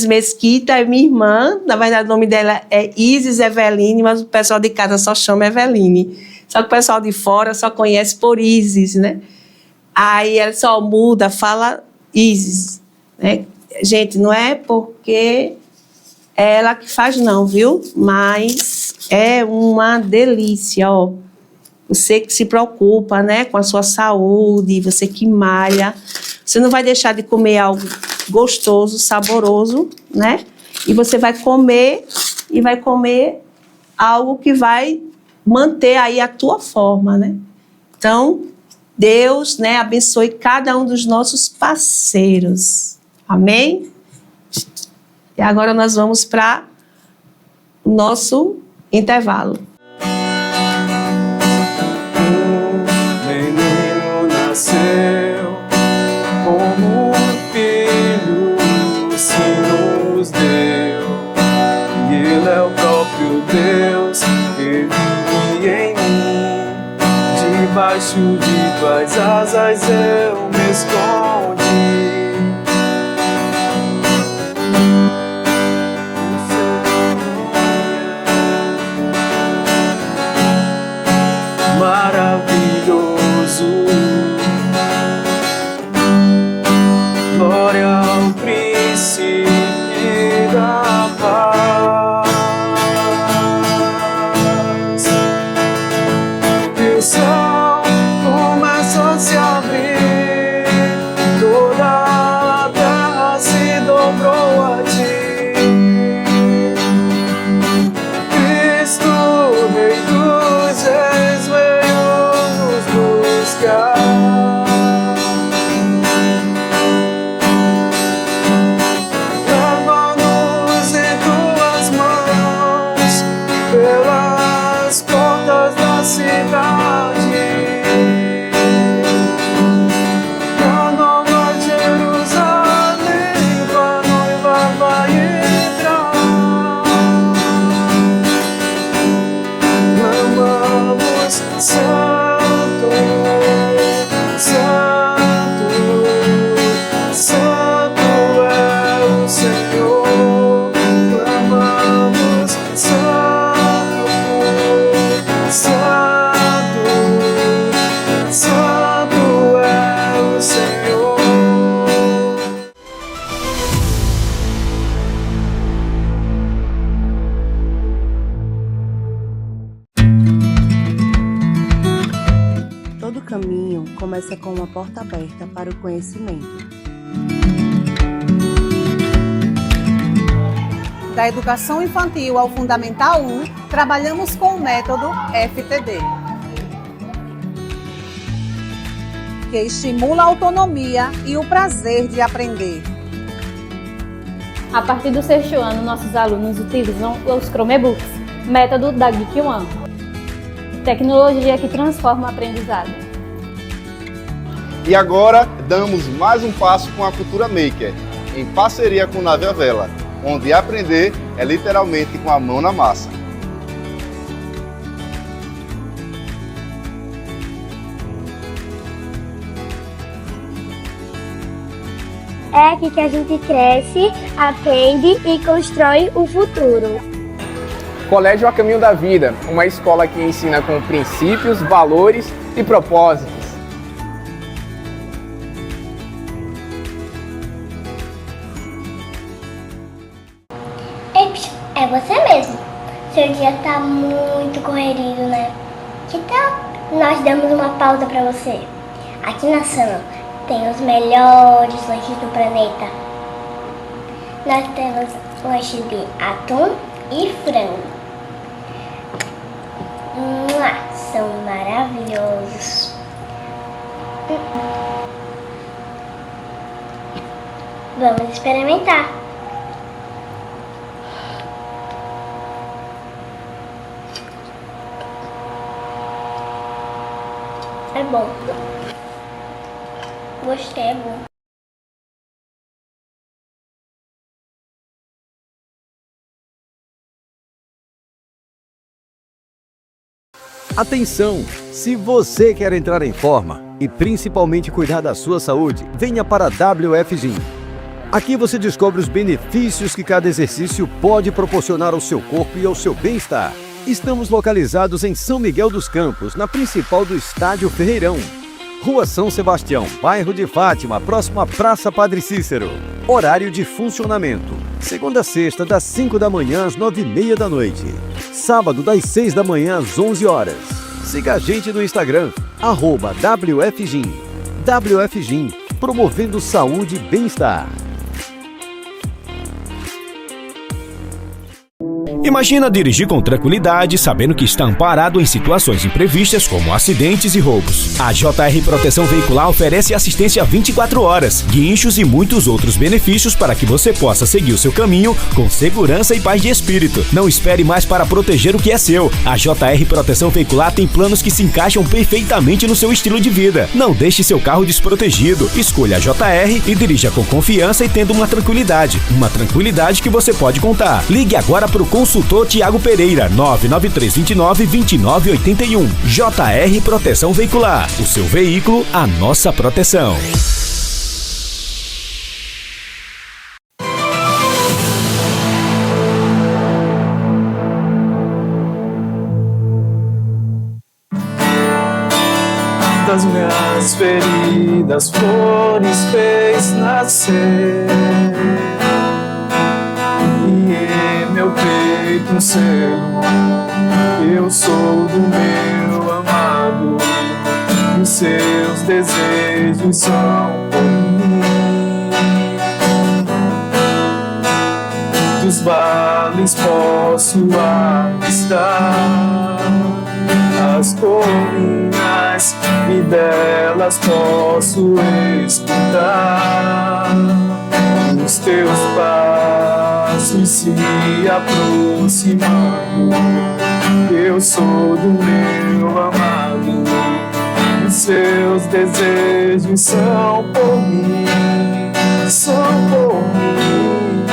Mesquita, é minha irmã. Na verdade, o nome dela é Isis Eveline, mas o pessoal de casa só chama Eveline. Só que o pessoal de fora só conhece por Isis, né? Aí ela só muda, fala Isis, né? Gente, não é porque é ela que faz não, viu? Mas é uma delícia, ó. Você que se preocupa, né, com a sua saúde, você que malha, você não vai deixar de comer algo gostoso, saboroso, né? E você vai comer algo que vai manter aí a tua forma, né? Então, Deus, né, abençoe cada um dos nossos parceiros. Amém? E agora nós vamos para o nosso intervalo. Um menino nasceu, como um filho se nos deu, e Ele é o próprio Deus que vive em mim. Debaixo de tuas asas eu me escondi. Maravilhoso, glória ao príncipe da paz. E o céu começou a se abrir. uma porta aberta para o conhecimento. Da educação infantil ao Fundamental 1, trabalhamos com o método FTD, que estimula a autonomia e o prazer de aprender. A partir do 6º ano, nossos alunos utilizam os Chromebooks, método da Geek One. Tecnologia que transforma o aprendizado. E agora, damos mais um passo com a Cultura Maker, em parceria com Nave à Vela, onde aprender é literalmente com a mão na massa. É aqui que a gente cresce, aprende e constrói o futuro. Colégio A Caminho da Vida, uma escola que ensina com princípios, valores e propósitos. Ei, é você mesmo. Seu dia tá muito corrido, né? Que tal nós damos uma pausa pra você? Aqui na Sana tem os melhores lanches do planeta. Nós temos lanches de atum e frango. São maravilhosos. Vamos experimentar. É bom. Gostei, é bom. Atenção! Se você quer entrar em forma e principalmente cuidar da sua saúde, venha para a WF Gym. Aqui você descobre os benefícios que cada exercício pode proporcionar ao seu corpo e ao seu bem-estar. Estamos localizados em São Miguel dos Campos, na principal do Estádio Ferreirão. Rua São Sebastião, bairro de Fátima, próximo à Praça Padre Cícero. Horário de funcionamento: segunda a sexta, das 5 da manhã às 9h30 da noite. Sábado, das 6 da manhã às 11 horas. Siga a gente no Instagram, @WFGym. WF Gym, promovendo saúde e bem-estar. Imagina dirigir com tranquilidade, sabendo que está amparado em situações imprevistas como acidentes e roubos. A JR Proteção Veicular oferece assistência 24 horas, guinchos e muitos outros benefícios para que você possa seguir o seu caminho com segurança e paz de espírito. Não espere mais para proteger o que é seu. A JR Proteção Veicular tem planos que se encaixam perfeitamente no seu estilo de vida. Não deixe seu carro desprotegido. Escolha a JR e dirija com confiança e tendo uma tranquilidade. Uma tranquilidade que você pode contar. Ligue agora para o consultor Tiago Pereira, 99329-2981. JR Proteção Veicular. O seu veículo, a nossa proteção. Das minhas feridas flores fez nascer, e em meu peito um selo, eu sou do meu amado, e os seus desejos são por mim. Dos vales posso avistar as colinas, e delas posso escutar os teus passos se aproximando. Eu sou do meu amado, os seus desejos são por mim, são por mim.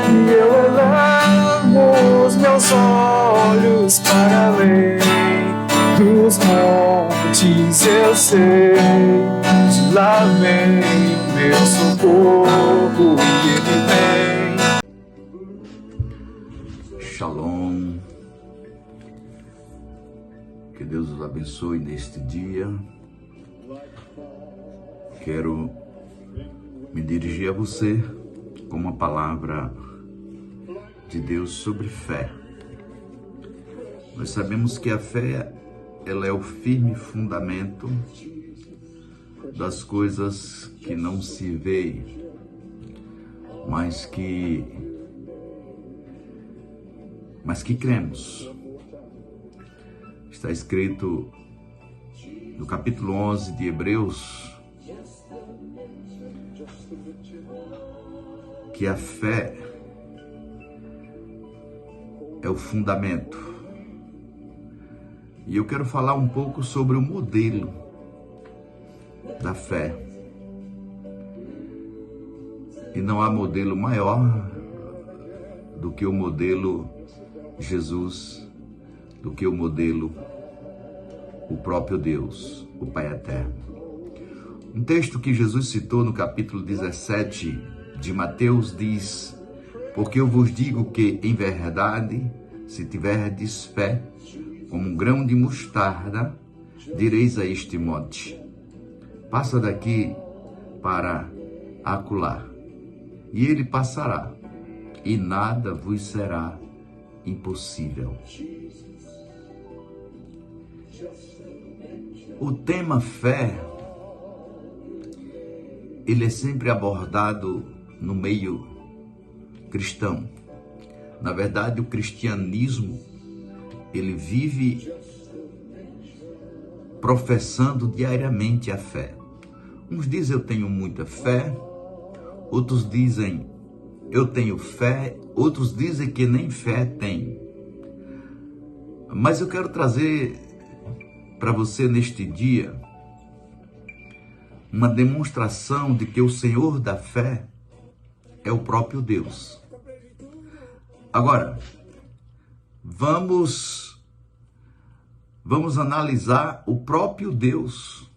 E eu elevo os meus olhos para além dos montes, eu sei, de lá vem o meu socorro, e ele vem. Shalom, que Deus os abençoe neste dia. Quero me dirigir a você com uma palavra de Deus sobre fé. Nós sabemos que a fé, ela é o firme fundamento das coisas que não se vê, mas que cremos. Está escrito no capítulo 11 de Hebreus que a fé é o fundamento. E eu quero falar um pouco sobre o modelo da fé. E não há modelo maior do que o modelo Jesus, do que o modelo o próprio Deus, o Pai Eterno. Um texto que Jesus citou no capítulo 17 de Mateus diz: porque eu vos digo que, em verdade, se tiverdes fé, como um grão de mostarda, direis a este monte: passa daqui para acolá, e ele passará, e nada vos será impossível. O tema fé, ele é sempre abordado no meio cristão. Na verdade, o cristianismo, ele vive professando diariamente a fé. Uns dizem eu tenho muita fé, outros dizem eu tenho fé, outros dizem que nem fé tem. Mas eu quero trazer para você neste dia uma demonstração de que o Senhor da fé é o próprio Deus. Agora, vamos analisar o próprio Deus,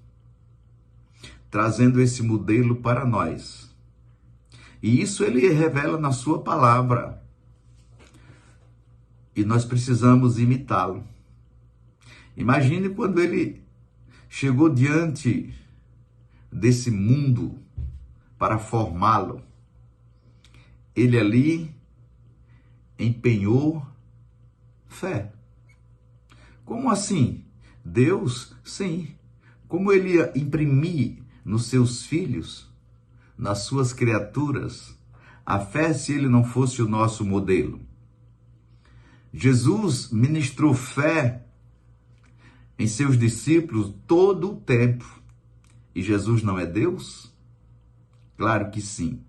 trazendo esse modelo para nós. E isso ele revela na sua palavra. E nós precisamos imitá-lo. Imagine quando ele chegou diante desse mundo para formá-lo. Ele ali empenhou fé. Como assim? Deus, sim. Como ele ia imprimir nos seus filhos, nas suas criaturas, a fé se ele não fosse o nosso modelo? Jesus ministrou fé em seus discípulos todo o tempo. E Jesus não é Deus? Claro que sim.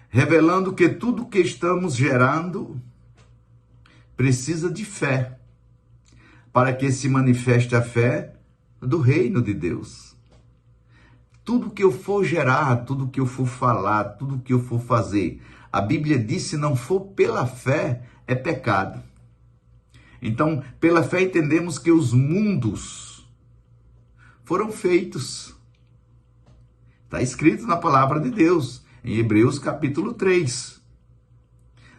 Revelando que tudo que estamos gerando precisa de fé, para que se manifeste a fé do reino de Deus. Tudo que eu for gerar, tudo que eu for falar, tudo que eu for fazer, a Bíblia diz, se não for pela fé, é pecado. Então, pela fé entendemos que os mundos foram feitos. Está escrito na palavra de Deus, em Hebreus capítulo 3.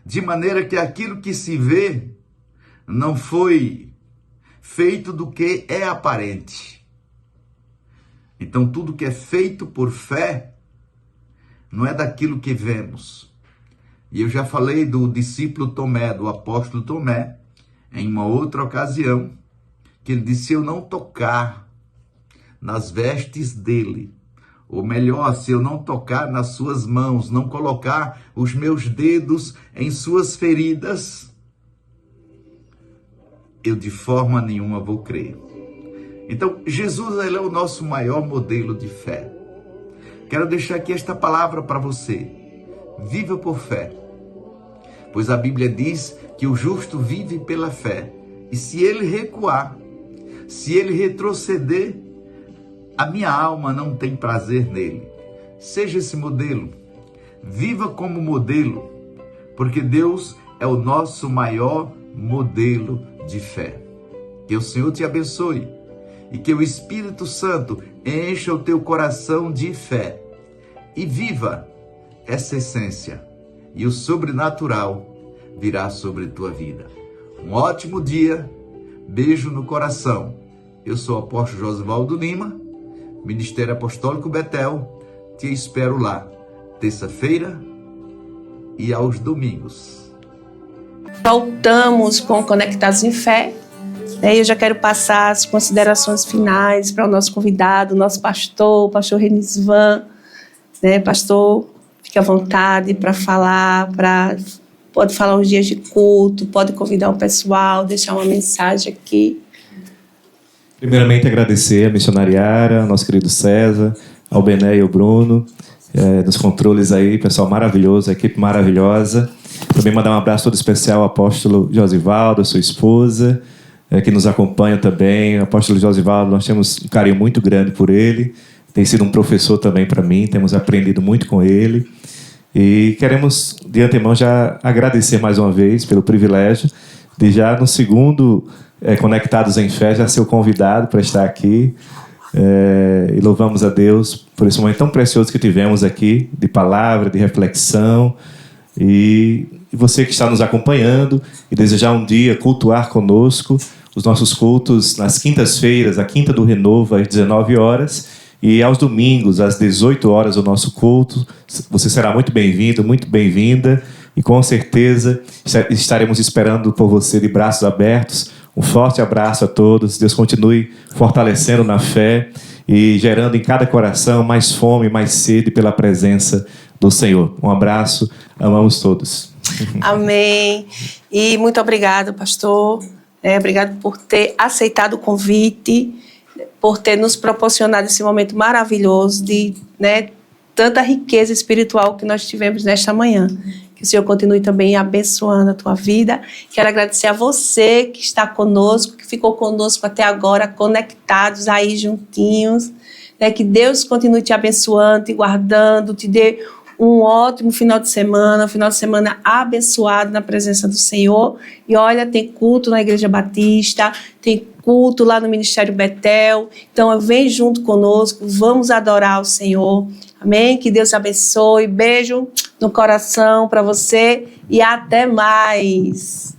De maneira que aquilo que se vê não foi feito do que é aparente. Então, tudo que é feito por fé não é daquilo que vemos. E eu já falei do discípulo Tomé, do apóstolo Tomé, em uma outra ocasião, que ele disse: se eu não tocar nas vestes dele, ou melhor, se eu não tocar nas suas mãos, não colocar os meus dedos em suas feridas, eu de forma nenhuma vou crer. Então, Jesus, ele é o nosso maior modelo de fé. Quero deixar aqui esta palavra para você. Viva por fé. Pois a Bíblia diz que o justo vive pela fé. E se ele recuar, se ele retroceder, a minha alma não tem prazer nele. Seja esse modelo. Viva como modelo, porque Deus é o nosso maior modelo de fé. Que o Senhor te abençoe e que o Espírito Santo encha o teu coração de fé e viva essa essência, e o sobrenatural virá sobre a tua vida. Um ótimo dia, beijo no coração. Eu sou o apóstolo Josivaldo Lima, Ministério Apostólico Betel. Te espero lá, terça-feira e aos domingos. Voltamos com Conectados em Fé E eu já quero passar as considerações finais para o nosso convidado, o nosso pastor, o pastor Renisvan. Pastor, fique à vontade para falar, pode falar os dias de culto, pode convidar o pessoal, deixar uma mensagem aqui. Primeiramente, agradecer a missionariara, ao nosso querido César, ao Bené e ao Bruno, nos controles aí, pessoal maravilhoso, a equipe maravilhosa. Também mandar um abraço todo especial ao apóstolo Josivaldo, a sua esposa, que nos acompanha também. O apóstolo Josivaldo, nós temos um carinho muito grande por ele, tem sido um professor também para mim, temos aprendido muito com ele. E queremos, de antemão, já agradecer mais uma vez pelo privilégio de já no segundo Conectados em Fé, já ser o convidado para estar aqui. E louvamos a Deus por esse momento tão precioso que tivemos aqui, de palavra, de reflexão. E você que está nos acompanhando e desejar um dia cultuar conosco, os nossos cultos nas quintas-feiras, a Quinta do Renovo, às 19 horas, e aos domingos, às 18 horas, o nosso culto. Você será muito bem-vindo, muito bem-vinda, e com certeza estaremos esperando por você de braços abertos. Um forte abraço a todos. Deus continue fortalecendo na fé e gerando em cada coração mais fome, mais sede pela presença do Senhor. Um abraço, amamos todos. Amém. E muito obrigado, pastor. Obrigado por ter aceitado o convite, por ter nos proporcionado esse momento maravilhoso de tanta riqueza espiritual que nós tivemos nesta manhã. Que o Senhor continue também abençoando a tua vida. Quero agradecer a você que está conosco, que ficou conosco até agora, conectados aí juntinhos. Que Deus continue te abençoando, te guardando, te dê um ótimo final de semana, um final de semana abençoado na presença do Senhor. E olha, tem culto na Igreja Batista, tem culto lá no Ministério Betel. Então, vem junto conosco, vamos adorar o Senhor. Amém? Que Deus abençoe. Beijo no coração para você e até mais.